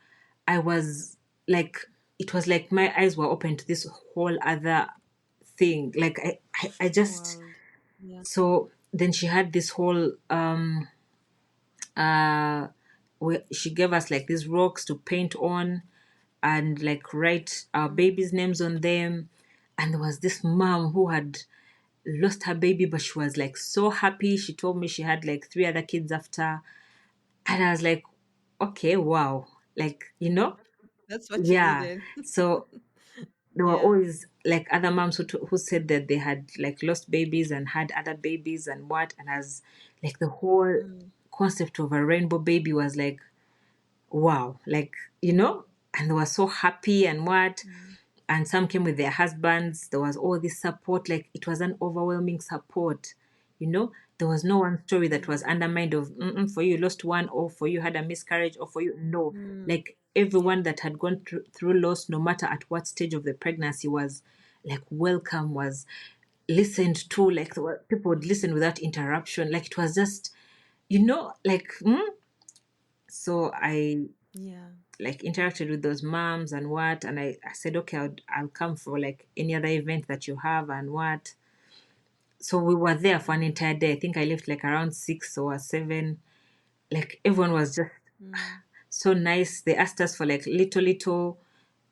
S2: I was like, it was like my eyes were open to this whole other thing. Like, I just.
S1: World. Yeah.
S2: So then she had this whole. She gave us like these rocks to paint on and like write our
S1: Mm.
S2: babies' names on them. And there was this mom who had lost her baby, but she was like so happy. She told me she had like three other kids after. And I was like, okay, wow. Like,
S1: That's what you
S2: yeah.
S1: needed.
S2: So there were
S1: Yeah.
S2: always like other moms who said that they had like lost babies and had other babies and what. And as like the whole
S1: Mm.
S2: concept of a rainbow baby was like, wow, like, and they were so happy and what.
S1: Mm.
S2: And some came with their husbands. There was all this support, like it was an overwhelming support. There was no one story that was
S1: Yeah.
S2: undermined of for you lost one, or for you had a miscarriage, or for you no.
S1: Mm.
S2: Like everyone
S1: Yeah.
S2: that had gone through loss, no matter at what stage of the pregnancy, was like welcome, was listened to. Like people would listen without interruption. Like it was just, like so I
S1: Yeah.
S2: like interacted with those moms and what, and I said, okay, I'll come for like any other event that you have and what. So we were there for an
S1: Mm.
S2: entire day. I think I left like around 6 or 7. Like everyone was just
S1: Mm.
S2: so nice. They asked us for like little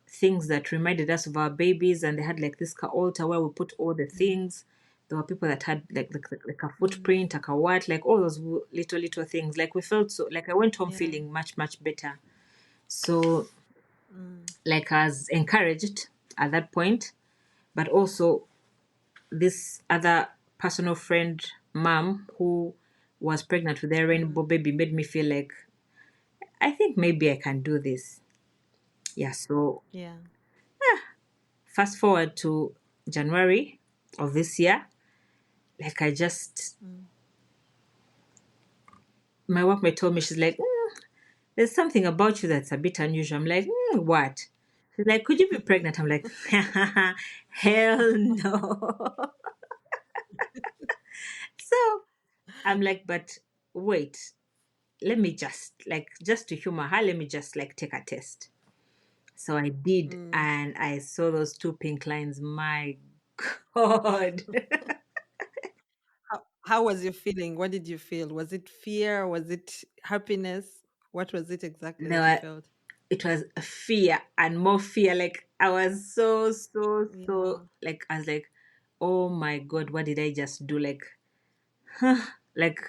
S2: things that reminded us of our babies, and they had like this altar where we put all the
S1: Mm.
S2: things. There were people that had like a
S1: Mm.
S2: footprint, like a what, like all those little things. Like we felt so, like I went home
S1: Yeah.
S2: feeling much much better. So
S1: Mm.
S2: like I was encouraged at that point, but also this other personal friend mom who was pregnant with their rainbow
S1: Mm.
S2: baby made me feel like I think maybe I can do this. Yeah, so
S1: Yeah.
S2: fast forward to January of this year, like I just
S1: Mm.
S2: my workmate told me, she's like, there's something about you that's a bit unusual. I'm like, what? She's like, could you be pregnant? I'm like, hell no. So I'm like, but wait, let me just to humor her, let me just like take a test. So I did,
S1: Mm.
S2: and I saw those two pink lines. My God.
S1: How was your feeling? What did you feel? Was it fear? Was it happiness? What was it exactly
S2: There
S1: that you
S2: were,
S1: felt?
S2: it was fear and more fear. Like I was so
S1: Yeah.
S2: like I was like, oh my God, what did I just do? Like, like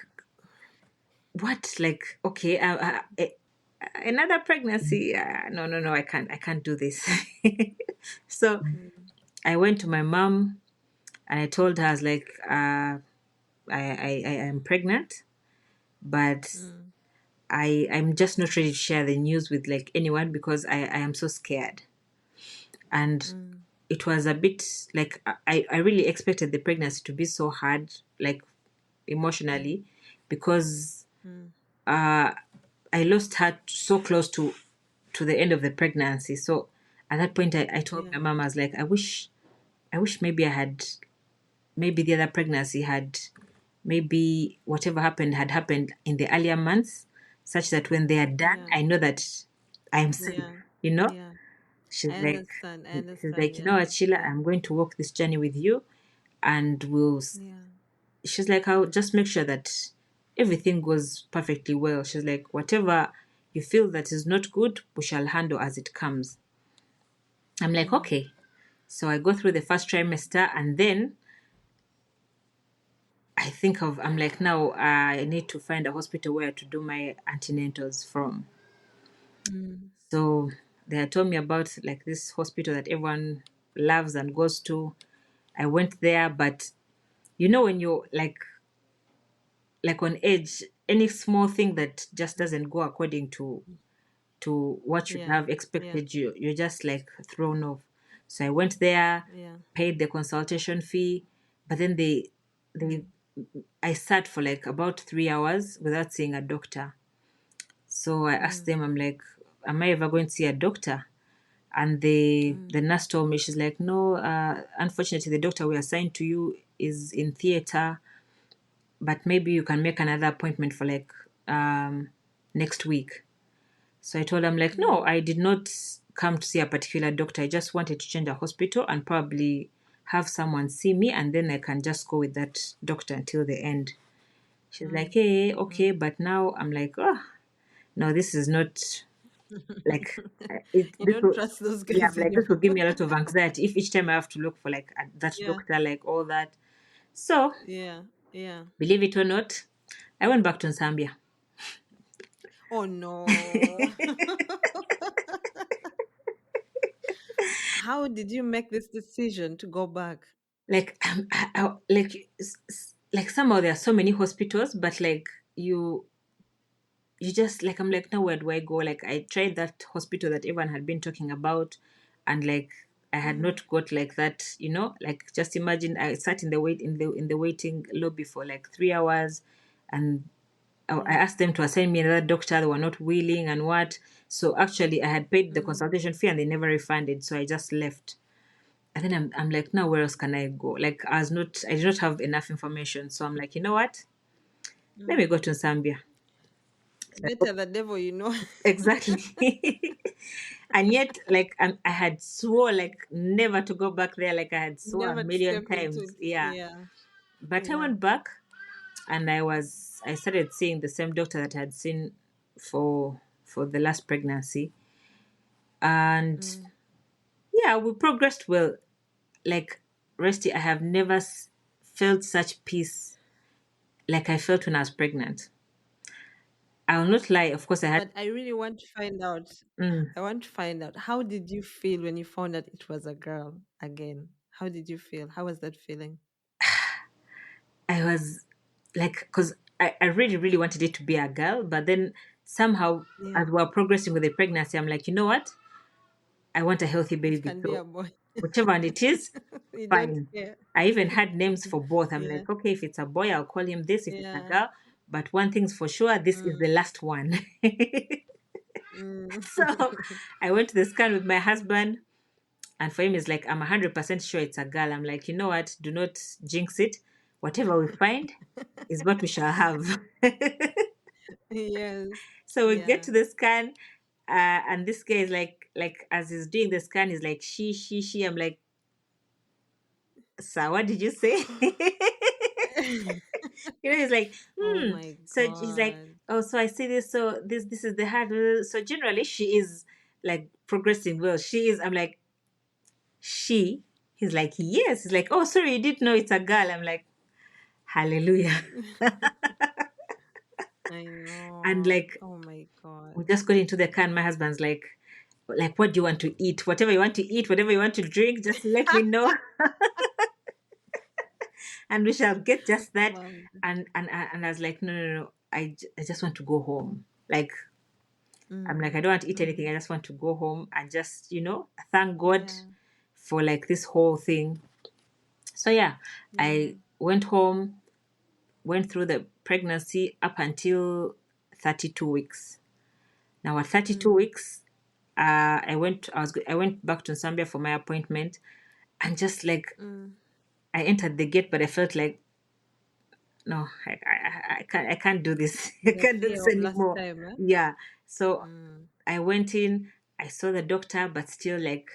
S2: what? Like, okay, another pregnancy. No, I can't do this. So
S1: Mm.
S2: I went to my mom and I told her, I was like, I am pregnant, but
S1: Mm.
S2: I'm just not ready to share the news with like anyone because I am so scared. And
S1: Mm.
S2: it was a bit like I really expected the pregnancy to be so hard, like
S1: Mm.
S2: emotionally, because
S1: Mm.
S2: uh, I lost her so close to the end of the pregnancy. So at that point, I told
S1: Yeah.
S2: my mom, I was like, I wish maybe I had, maybe the other pregnancy had, maybe whatever happened had happened in the earlier months, such that when they are done,
S1: Yeah.
S2: I know that I'm safe,
S1: Yeah.
S2: you know?
S1: Yeah.
S2: She's
S1: I
S2: like,
S1: understand. I
S2: she's
S1: understand.
S2: like, you know
S1: Yeah.
S2: what, Sheila,
S1: Yeah.
S2: I'm going to walk this journey with you, and
S1: Yeah.
S2: she's like, I'll just make sure that everything goes perfectly well. She's like, whatever you feel that is not good, we shall handle as it comes. I'm like,
S1: Mm.
S2: okay. So I go through the first trimester, and then I'm like, now I need to find a hospital where to do my antenatals from.
S1: Mm.
S2: So they had told me about like this hospital that everyone loves and goes to. I went there, but you know when you're like on edge, any small thing that just doesn't go according to what you
S1: Yeah.
S2: have
S1: Yeah.
S2: expected, you're just like thrown off. So I went there,
S1: Yeah.
S2: paid the consultation fee, but then they
S1: Mm.
S2: I sat for like about 3 hours without seeing a doctor. So I asked
S1: Mm.
S2: them, I'm like, am I ever going to see a doctor? And the
S1: Mm.
S2: nurse told me, she's like, no, unfortunately, the doctor we assigned to you is in theater, but maybe you can make another appointment for like next week. So I told him, like, no,
S1: Mm.
S2: I did not come to see a particular doctor. I just wanted to change a hospital and probably have someone see me, and then I can just go with that doctor until the end. She's like,
S1: Mm.
S2: hey, okay,
S1: Mm.
S2: but now I'm like, oh, no, this is not like
S1: You
S2: this
S1: don't
S2: will,
S1: trust those
S2: yeah,
S1: guys
S2: I'm like, this will
S1: anymore.
S2: give me a lot of anxiety if each time I have to look for like that
S1: Yeah.
S2: doctor, like all that. So,
S1: Yeah. Yeah.
S2: believe it or not, I went back to Zambia.
S1: Oh no. How did you make this decision to go back?
S2: Like, like, like somehow there are so many hospitals, but like you you just like, I'm like, now where do I go? Like I tried that hospital that everyone had been talking about, and like I had
S1: Mm.
S2: not got like that, like just imagine I sat in the waiting lobby for like 3 hours, and I
S1: Mm.
S2: asked them to assign me another doctor. They were not willing, and what. So actually I had paid the
S1: Mm.
S2: consultation fee and they never refunded, so I just left. And then I'm like, now where else can I go? Like I did not have enough information, so I'm like, you know what, let me
S1: Mm.
S2: go to Zambia.
S1: Better the devil you know.
S2: Exactly. And yet, like, I had swore like never to go back there. Like I had swore a
S1: Never to
S2: million
S1: step into
S2: times.
S1: it.
S2: Yeah.
S1: Yeah.
S2: But I
S1: Yeah.
S2: went back, and I started seeing the same doctor that I had seen for the last pregnancy. And
S1: Mm.
S2: yeah, we progressed well. Like, Resty, I have never felt such peace like I felt when I was pregnant. I will not lie. Of course, I had.
S1: But I really want to find out.
S2: Mm,
S1: I want to find out, how did you feel when you found out it was a girl again? How did you feel? How was that feeling?
S2: I was like, because I really, really wanted it to be a girl, but then somehow,
S1: Yeah.
S2: as we're progressing with the pregnancy, I'm like, you know what? I want a healthy
S1: It
S2: baby.
S1: can be a
S2: So
S1: boy.
S2: whichever one it is,
S1: You don't
S2: fine.
S1: care.
S2: I even had names for both. I'm
S1: Yeah.
S2: like, okay, if it's a boy, I'll call him this. If it's a
S1: Yeah.
S2: girl, but one thing's for sure, this is the
S1: Mm.
S2: last one.
S1: Mm.
S2: So I went to the scan with my husband, and for him, it's like, I'm 100% sure it's a girl. I'm like, you know what? Do not jinx it. Whatever we find is what we shall have.
S1: Yes.
S2: So we get
S1: Yeah.
S2: to the scan, and this guy is like, like as he's doing the scan, he's like, she. I'm like, sir, what did you say? He's like,
S1: Oh my
S2: So he's like,
S1: God.
S2: oh, so I see this. So this is the hard. So generally, she is like progressing well. She is. I'm like, she. He's like, yes. He's like, oh, sorry, you didn't know it's a girl. I'm like, hallelujah.
S1: I
S2: And
S1: know.
S2: like,
S1: Oh my God.
S2: we just got into the car, and my husband's like, what do you want to eat? Whatever you want to eat, whatever you want to drink, just let me know, and we shall get just that.
S1: Wow.
S2: And I was like, no. I just want to go home. Like, I'm like,
S1: Mm,
S2: I don't want to eat anything.
S1: mm,
S2: I just want to go home and just, thank God
S1: yeah.
S2: for like this whole thing. So yeah,
S1: Yeah.
S2: I went home, went through the pregnancy up until 32 weeks. Now at 32
S1: Mm,
S2: weeks, I went back to Zambia for my appointment, and just like
S1: mm.
S2: I entered the gate, but I felt like, no, I can't do this. I
S1: The
S2: can't do
S1: fear
S2: this
S1: of last
S2: anymore.
S1: time, eh?
S2: Yeah. So
S1: Mm,
S2: I went in, I saw the doctor, but still like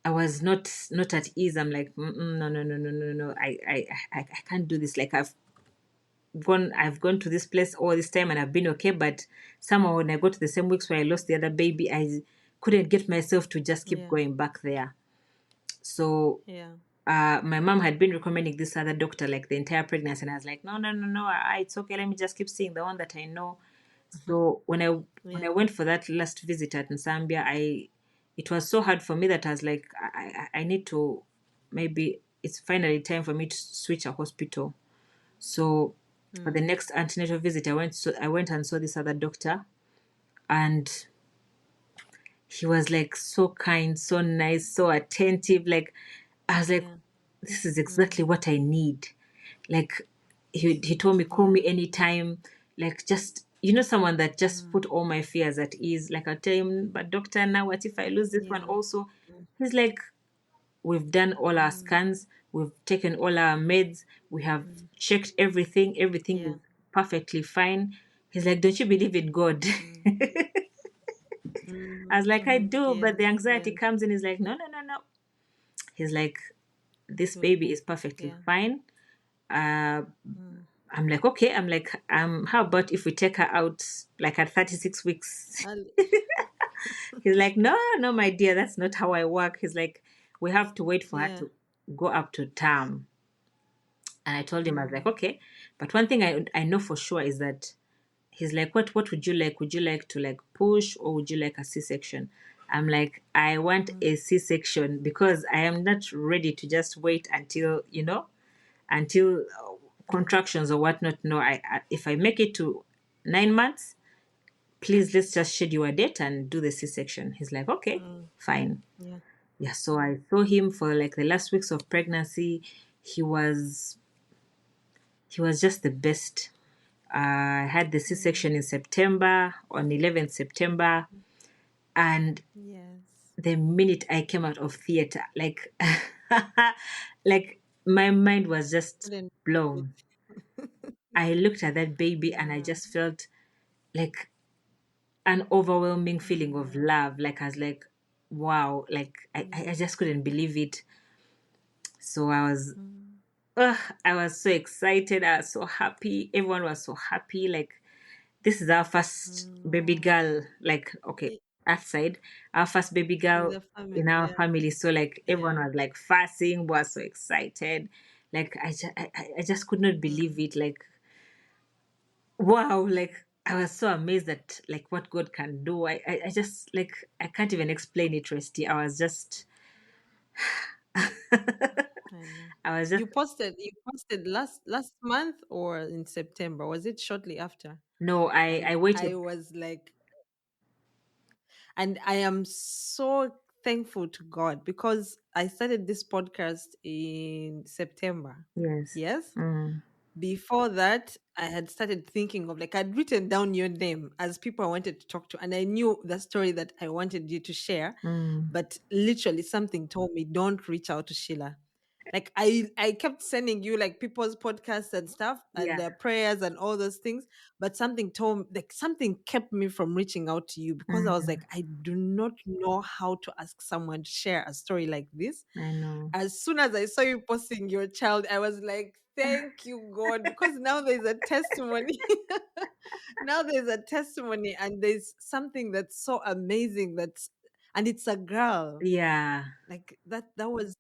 S2: I was not at ease. I'm like, no. I can't do this. Like I've gone to this place all this time and I've been okay, but somehow when I got to the same weeks where I lost the other baby, I couldn't get myself to just keep
S1: yeah.
S2: going back there. So
S1: Yeah.
S2: my mom had been recommending this other doctor like the entire pregnancy, and I was like, no, it's okay. Let me just keep seeing the one that I know. So when I
S1: Yeah.
S2: went for that last visit at Zambia, it was so hard for me that I was like, I need to, maybe it's finally time for me to switch a hospital. So for the
S1: Mm,
S2: next antenatal visit, I went and saw this other doctor, and he was like so kind, so nice, so attentive. Like I was like,
S1: yeah.
S2: this is
S1: Mm,
S2: exactly what I need. Like he told me, call
S1: yeah.
S2: me anytime. Like just someone that just
S1: Mm,
S2: put all my fears at ease. Like I tell him, but doctor, now what if I lose this one
S1: yeah.
S2: also? He's like, we've done all our
S1: Mm,
S2: scans, we've taken all our meds, we have
S1: mm,
S2: checked everything
S1: yeah.
S2: is perfectly fine. He's like, don't you believe in God?
S1: Mm,
S2: I was like, I do, but the
S1: yes.
S2: anxiety
S1: Yes.
S2: comes in. He's like, no. He's like, this
S1: Good.
S2: baby is perfectly
S1: Yeah.
S2: fine. Uh,
S1: Mm.
S2: I'm like, okay. I'm like, how about if we take her out like at 36 weeks?
S1: I'll-
S2: He's like, no, my dear, that's not how I work. He's like, we have to wait for her
S1: yeah.
S2: to go up to term. And I told him, I was like,
S1: Mm,
S2: okay. But one thing I know for sure is that he's like, what would you like? Would you like to like push, or would you like a C-section? I'm like, I want
S1: mm,
S2: a C-section because I am not ready to just wait until
S1: yeah.
S2: contractions or whatnot. No, if I make it to 9 months, please let's just schedule a date and do the C-section. He's like, okay,
S1: Mm,
S2: fine.
S1: yeah.
S2: Yeah, so I saw him for like the last weeks of pregnancy. He was just the best. I had the
S1: Mm,
S2: C-section in September, on 11th September, and
S1: yes.
S2: the minute I came out of theater, like, like my mind was just
S1: Couldn't wait.
S2: blown. I looked at that baby and I
S1: Yeah.
S2: just felt like an overwhelming feeling of
S1: Mm,
S2: love. Like I was like, wow, like I
S1: yeah.
S2: just couldn't believe it. So
S1: Mm,
S2: I was so excited. I was so happy. Everyone was so happy. Like this is our first baby
S1: no.
S2: girl. Like okay, outside our first baby
S1: In
S2: girl
S1: the family,
S2: in our
S1: yeah.
S2: family. So like everyone
S1: Yeah.
S2: was like fussing, was so excited. Like I just could not believe
S1: Mm,
S2: it. Like wow, like I was so amazed at like what God can do. I just like I can't even explain it, Rusty. I was just
S1: I know.
S2: I was just
S1: You posted last month or in September? Was it shortly after?
S2: no, I
S1: And
S2: I
S1: I
S2: waited.
S1: was like, and I am so thankful to God because I started this podcast in September.
S2: Yes.
S1: Yes.
S2: Mm,
S1: Before that, I had started thinking of like I'd written down your name as people I wanted to talk to, and I knew the story that I wanted you to share.
S2: mm,
S1: But literally, something told me, don't reach out to Sheila. Like I kept sending you like people's podcasts and stuff and
S2: Yeah,
S1: their prayers and all those things, but something kept me from reaching out to you because I was
S2: mm,
S1: like, I do not know how to ask someone to share a story like this.
S2: I know.
S1: As soon as I saw you posting your child, I was like, thank you, God, because now there's a testimony. Now there's a testimony, and there's something that's so amazing and it's a girl.
S2: Yeah.
S1: Like that was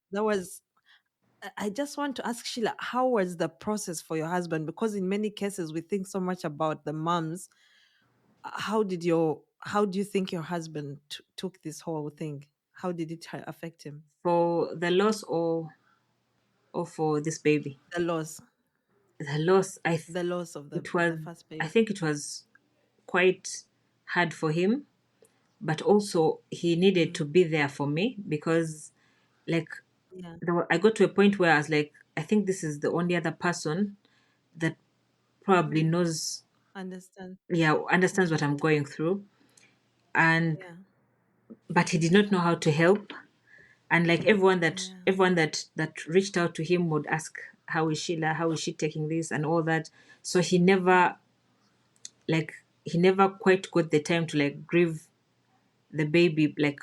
S1: I just want to ask Sheila, how was the process for your husband? Because in many cases we think so much about the moms. How do you think your husband took this whole thing? How did it affect him?
S2: For the loss, or for this baby?
S1: The loss,
S2: The loss,
S1: the loss of
S2: it
S1: the
S2: was,
S1: first
S2: I
S1: baby.
S2: think it was quite hard for him, but also he needed
S1: Mm,
S2: to be there for me because, like,
S1: yeah,
S2: I got to a point where I was like, I think this is the only other person that probably
S1: yeah.
S2: knows,
S1: Understand.
S2: yeah, understands
S1: Mm,
S2: what I'm going through. And
S1: yeah,
S2: but he did not know how to help. And like
S1: yeah,
S2: everyone that reached out to him would ask, how is Sheila, how is she taking this and all that. So he never quite got the time to like grieve the baby like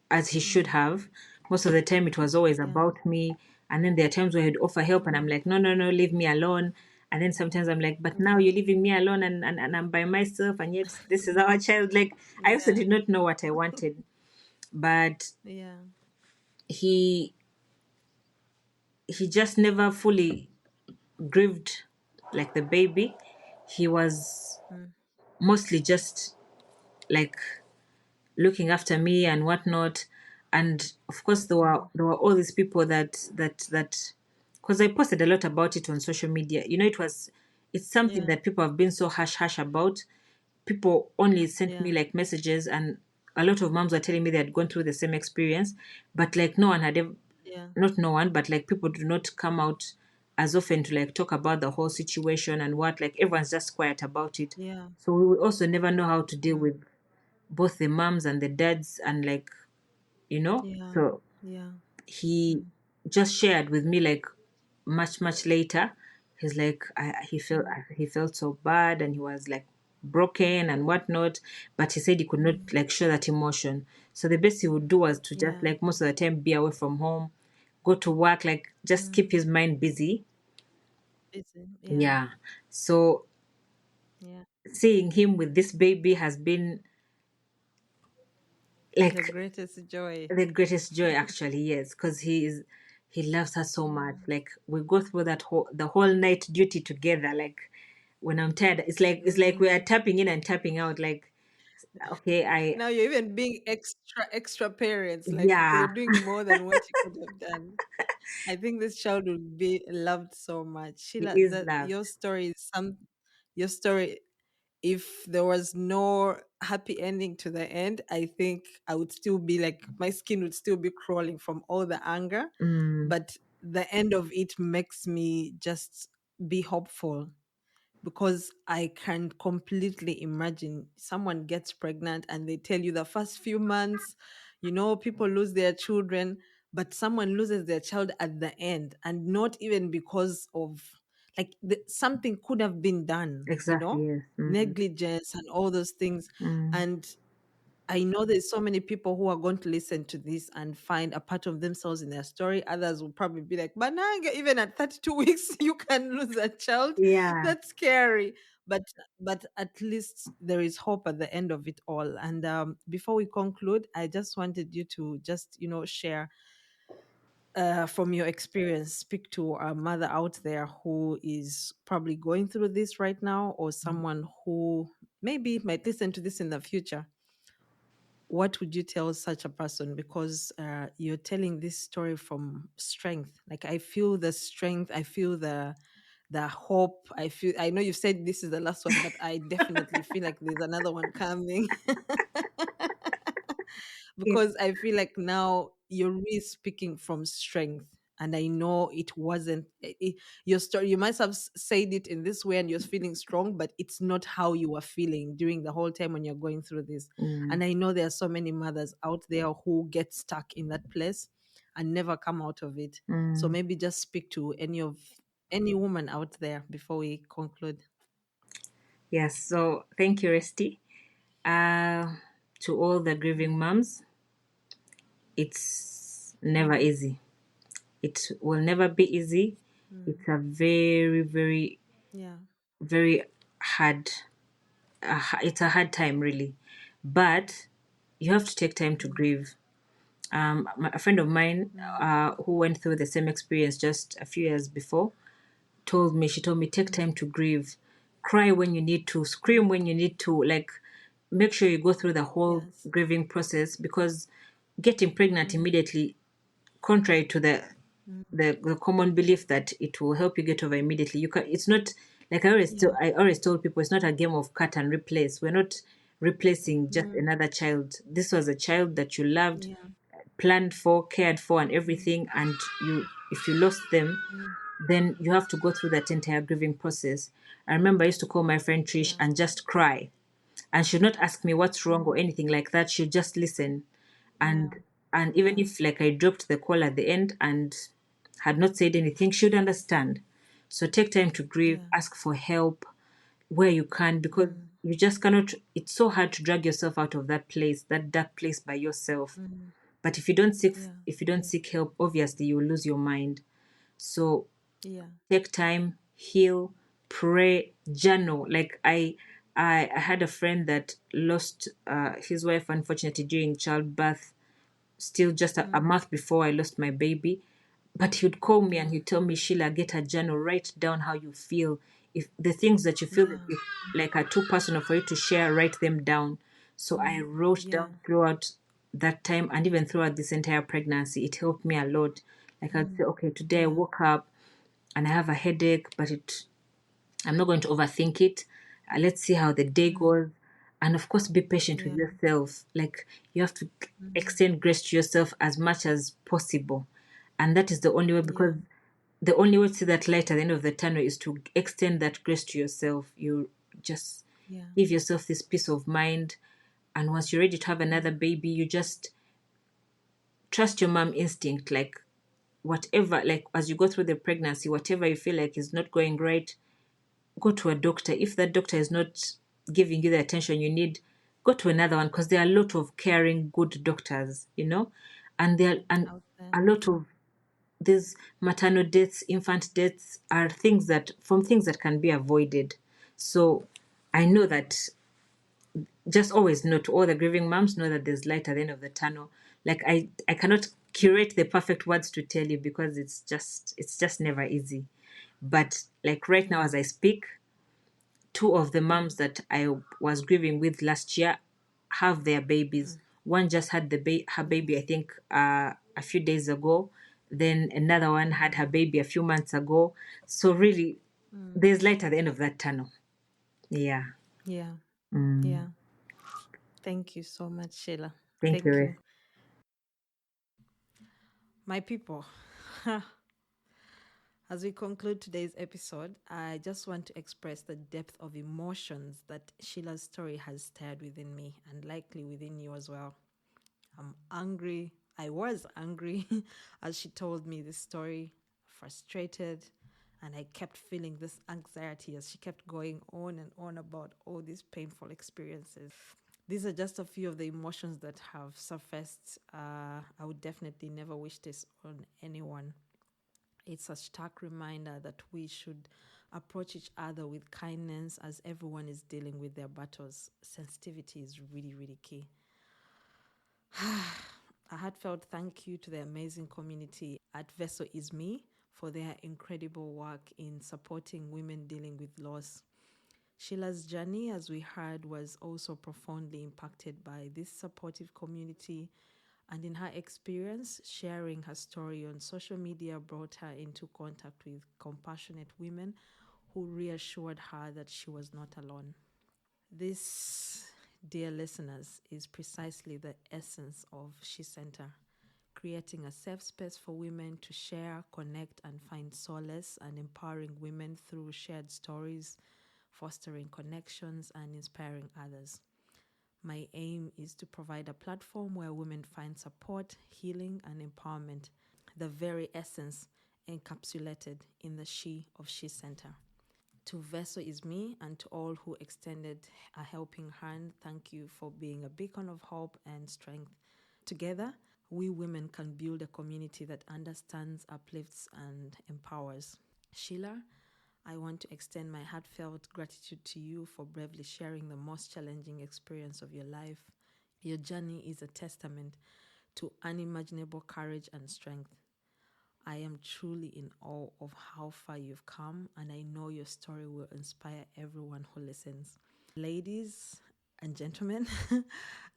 S2: as he should
S1: mm,
S2: have. Most of the time it was always
S1: yeah,
S2: about me. And then there are times where he'd offer help and I'm
S1: mm,
S2: like, no, no, no, leave me alone. And then sometimes I'm like, but now
S1: yeah,
S2: you're leaving me alone, and I'm by myself, and yet this is our child. Like, I also
S1: yeah,
S2: did not know what I wanted. But
S1: yeah.
S2: he he just never fully grieved like the baby. He was
S1: Mm,
S2: mostly just like looking after me and whatnot. And of course,
S1: mm,
S2: there were all these people that because I posted a lot about it on social media. You know, it's something
S1: yeah,
S2: that people have been so hush about. People only sent me
S1: yeah,
S2: like messages, and a lot of moms were telling me they had gone through the same experience, but like no one had ever,
S1: yeah,
S2: not no one, but like people do not come out as often to like talk about the whole situation and what, like everyone's just quiet about it.
S1: yeah,
S2: So we will also never know how to deal
S1: mm,
S2: with both the moms and the dads, and like,
S1: yeah,
S2: so
S1: yeah,
S2: he
S1: mm,
S2: just shared with me like much later. He's like,
S1: mm,
S2: he felt so bad and he was like broken and whatnot, but he said he could not
S1: mm,
S2: like show that emotion. So the best he would do was to just
S1: yeah,
S2: like most of the time be away from home, go to work, like just keep
S1: mm.
S2: his mind busy.
S1: Busy. Yeah,
S2: Yeah. So
S1: yeah.
S2: seeing him with this baby has been
S1: The
S2: like
S1: greatest joy.
S2: the greatest joy, actually, yes, because he loves her so much.
S1: Yeah.
S2: Like we go through the whole night duty together. Like when I'm tired, it's like we are
S1: Mm.
S2: tapping in and tapping out. Like, okay,
S1: Now you're even being extra parents. Like you're
S2: yeah,
S1: doing more than what you could have done. I think this child will be loved so much.
S2: he
S1: Sheila,
S2: is
S1: that
S2: loved.
S1: your story, if there was no happy ending to the end, I think I would still be like my skin would still be crawling from all the anger.
S2: Mm,
S1: But the end of it makes me just be hopeful because I can completely imagine someone gets pregnant and they tell you the first few months, people lose their children, but someone loses their child at the end, and not even because of like something could have been done,
S2: exactly. Yes. Mm,
S1: negligence and all those things.
S2: mm,
S1: And I know there's so many people who are going to listen to this and find a part of themselves in their story. Others will probably be like, but now even at 32 weeks, you can lose a child.
S2: yeah.
S1: That's scary. But at least there is hope at the end of it all. And before we conclude, I just wanted you to just, share from your experience, speak to a mother out there who is probably going through this right now, or someone who maybe might listen to this in the future. What would you tell such a person? Because you're telling this story from strength. Like I feel the strength, I feel the hope. I know you've said this is the last one, but I definitely feel like there's another one coming.
S2: Yeah.
S1: Because I feel like now you're really speaking from strength. And I know it wasn't your story. You might have said it in this way and you're feeling strong, but it's not how you were feeling during the whole time when you're going through this.
S2: Mm,
S1: And I know there are so many mothers out there who get stuck in that place. and never come out of it. So
S2: Mm.
S1: maybe just speak to any woman out there before we conclude.
S2: Yes. So thank you, Resty. Uh, to all the grieving moms, it's never
S1: Mm,
S2: easy. It will never be easy.
S1: mm,
S2: It's a very, very,
S1: yeah.
S2: very hard. It's a hard time, really. But you have to take time to
S1: Mm,
S2: grieve. A friend of mine
S1: mm,
S2: who went through the same experience just a few years before she told me, take time
S1: mm,
S2: to grieve, cry when you need to, scream
S1: mm,
S2: when you need to, like, make sure you go through the whole
S1: yes.
S2: grieving process, because getting pregnant
S1: Mm,
S2: immediately, contrary to
S1: mm,
S2: the common belief that it will help you get over immediately, you can it's not, like
S1: yeah.
S2: I always told people, it's not a game of cut and replace. We're not replacing just
S1: Mm,
S2: another child. This was a child that you loved,
S1: yeah.
S2: planned for, cared for, and
S1: Mm,
S2: everything. And if you lost them,
S1: mm,
S2: then you have to go through that entire grieving process. I remember I used to call my friend Trish
S1: yeah.
S2: and just cry, and she'd not ask me what's wrong or
S1: Mm,
S2: anything like that. She'd just listen.
S1: yeah.
S2: And even
S1: Yeah.
S2: if, like, I dropped the call at the end and had not said anything, she'd understand. So take time to grieve,
S1: Yeah.
S2: ask for help where you can, because
S1: Mm,
S2: you just cannot. It's so hard to drag yourself out of that place, that dark place, by yourself.
S1: mm,
S2: But
S1: yeah.
S2: if you don't seek help, obviously you will lose your mind. So
S1: Yeah.
S2: take time, heal, pray, journal. Like I had a friend that lost his wife, unfortunately, during childbirth, still just a
S1: Mm,
S2: month before I lost my baby. But he'd call me and
S1: yeah.
S2: he'd tell me, Sheila, get a journal, write down how you feel. If the things that you feel that
S1: Yeah.
S2: if, like, are too personal for you to share, write them down. So I
S1: Mm,
S2: wrote
S1: yeah.
S2: down throughout that time, and even throughout this entire pregnancy. It helped me a lot. Like, I'd
S1: Mm,
S2: say, okay, today I
S1: yeah.
S2: woke up and I have a headache, but I'm not going to overthink it. Let's see how the day
S1: Mm,
S2: goes. And of course, be patient with
S1: yeah.
S2: yourself. Like, you have to
S1: Mm,
S2: extend grace to yourself as much as possible. And that is the only way,
S1: yeah.
S2: because the only way to see that light at the end of the tunnel is to extend that grace to yourself. You just
S1: Yeah.
S2: give yourself this peace of mind. And once you're ready to have another
S1: Mm,
S2: baby, you just trust your mom instinct. Like, whatever, like, as you go through the pregnancy, whatever you feel like is not going right, go to a doctor. If that doctor is not giving you the attention you need, go to another one, because there are a lot of caring, good doctors, and there and
S1: out there.
S2: a lot of these maternal deaths, infant deaths are things that can be avoided. So I know that, just always know, to all the grieving moms, know that there's light at the end of the tunnel. Like, I cannot curate the perfect words to tell you, because it's just never easy. But like right now
S1: Yeah.
S2: as I speak, two of the
S1: Mm,
S2: moms that I was grieving with last year have their babies.
S1: mm,
S2: One just had her
S1: yeah.
S2: baby, I think, a few days ago. Then another one had
S1: Mm,
S2: her baby a few months ago. So really,
S1: mm,
S2: there's light at the end of that tunnel. Yeah.
S1: yeah.
S2: Mm.
S1: Yeah. Thank you so much, Sheila.
S2: Thank you,
S1: Thank
S2: Ruth.
S1: you. My people, as we conclude today's episode, I just want to express the depth of emotions that Sheila's story has stirred within me and likely within you as well. I'm angry. I was angry as she told me this story, frustrated, and I kept feeling this anxiety as she kept going on and on about all these painful experiences. These are just a few of the emotions that have surfaced. I would definitely never wish this on anyone. It's a stark reminder that we should approach each other with kindness as everyone is dealing with their battles. Sensitivity is really, really key. A heartfelt thank you to the amazing community at Vessel Is Me for their incredible work in supporting women dealing with loss. Sheila's journey, as we heard, was also profoundly impacted by this supportive community. And in her experience, sharing her story on social media brought her into contact with compassionate women who reassured her that she was not alone. This, dear listeners, is precisely the essence of SheCentre, creating a safe space for women to share, connect, and find solace, and empowering women through shared stories, fostering connections, and inspiring others. My aim is to provide a platform where women find support, healing, and empowerment, the very essence encapsulated in the She of SheCentre. To Veso is me, and to all who extended a helping hand, thank you for being a beacon of hope and strength. Together, we women can build a community that understands, uplifts, and empowers. Sheila, I want to extend my heartfelt gratitude to you for bravely sharing the most challenging experience of your life. Your journey is a testament to unimaginable courage and strength. I am truly in awe of how far you've come, and I know your story will inspire everyone who listens. Ladies and gentlemen,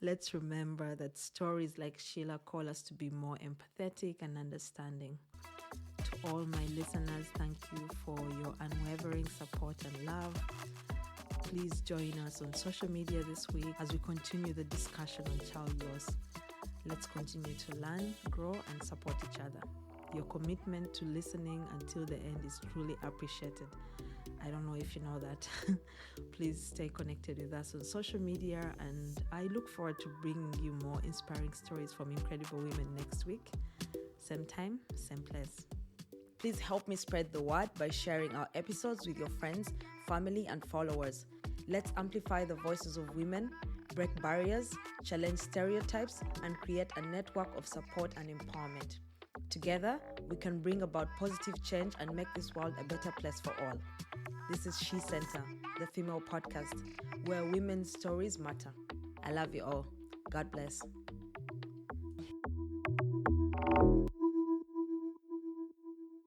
S1: let's remember that stories like Sheila call us to be more empathetic and understanding. To all my listeners, thank you for your unwavering support and love. Please join us on social media this week as we continue the discussion on child loss. Let's continue to learn, grow, and support each other. Your commitment to listening until the end is truly appreciated. I don't know if you know that. Please stay connected with us on social media, and I look forward to bringing you more inspiring stories from incredible women next week. Same time, same place. Please help me spread the word by sharing our episodes with your friends, family, and followers. Let's amplify the voices of women, break barriers, challenge stereotypes, and create a network of support and empowerment. Together, we can bring about positive change and make this world a better place for all. This is SheCentre, the female podcast, where women's stories matter. I love you all. God bless.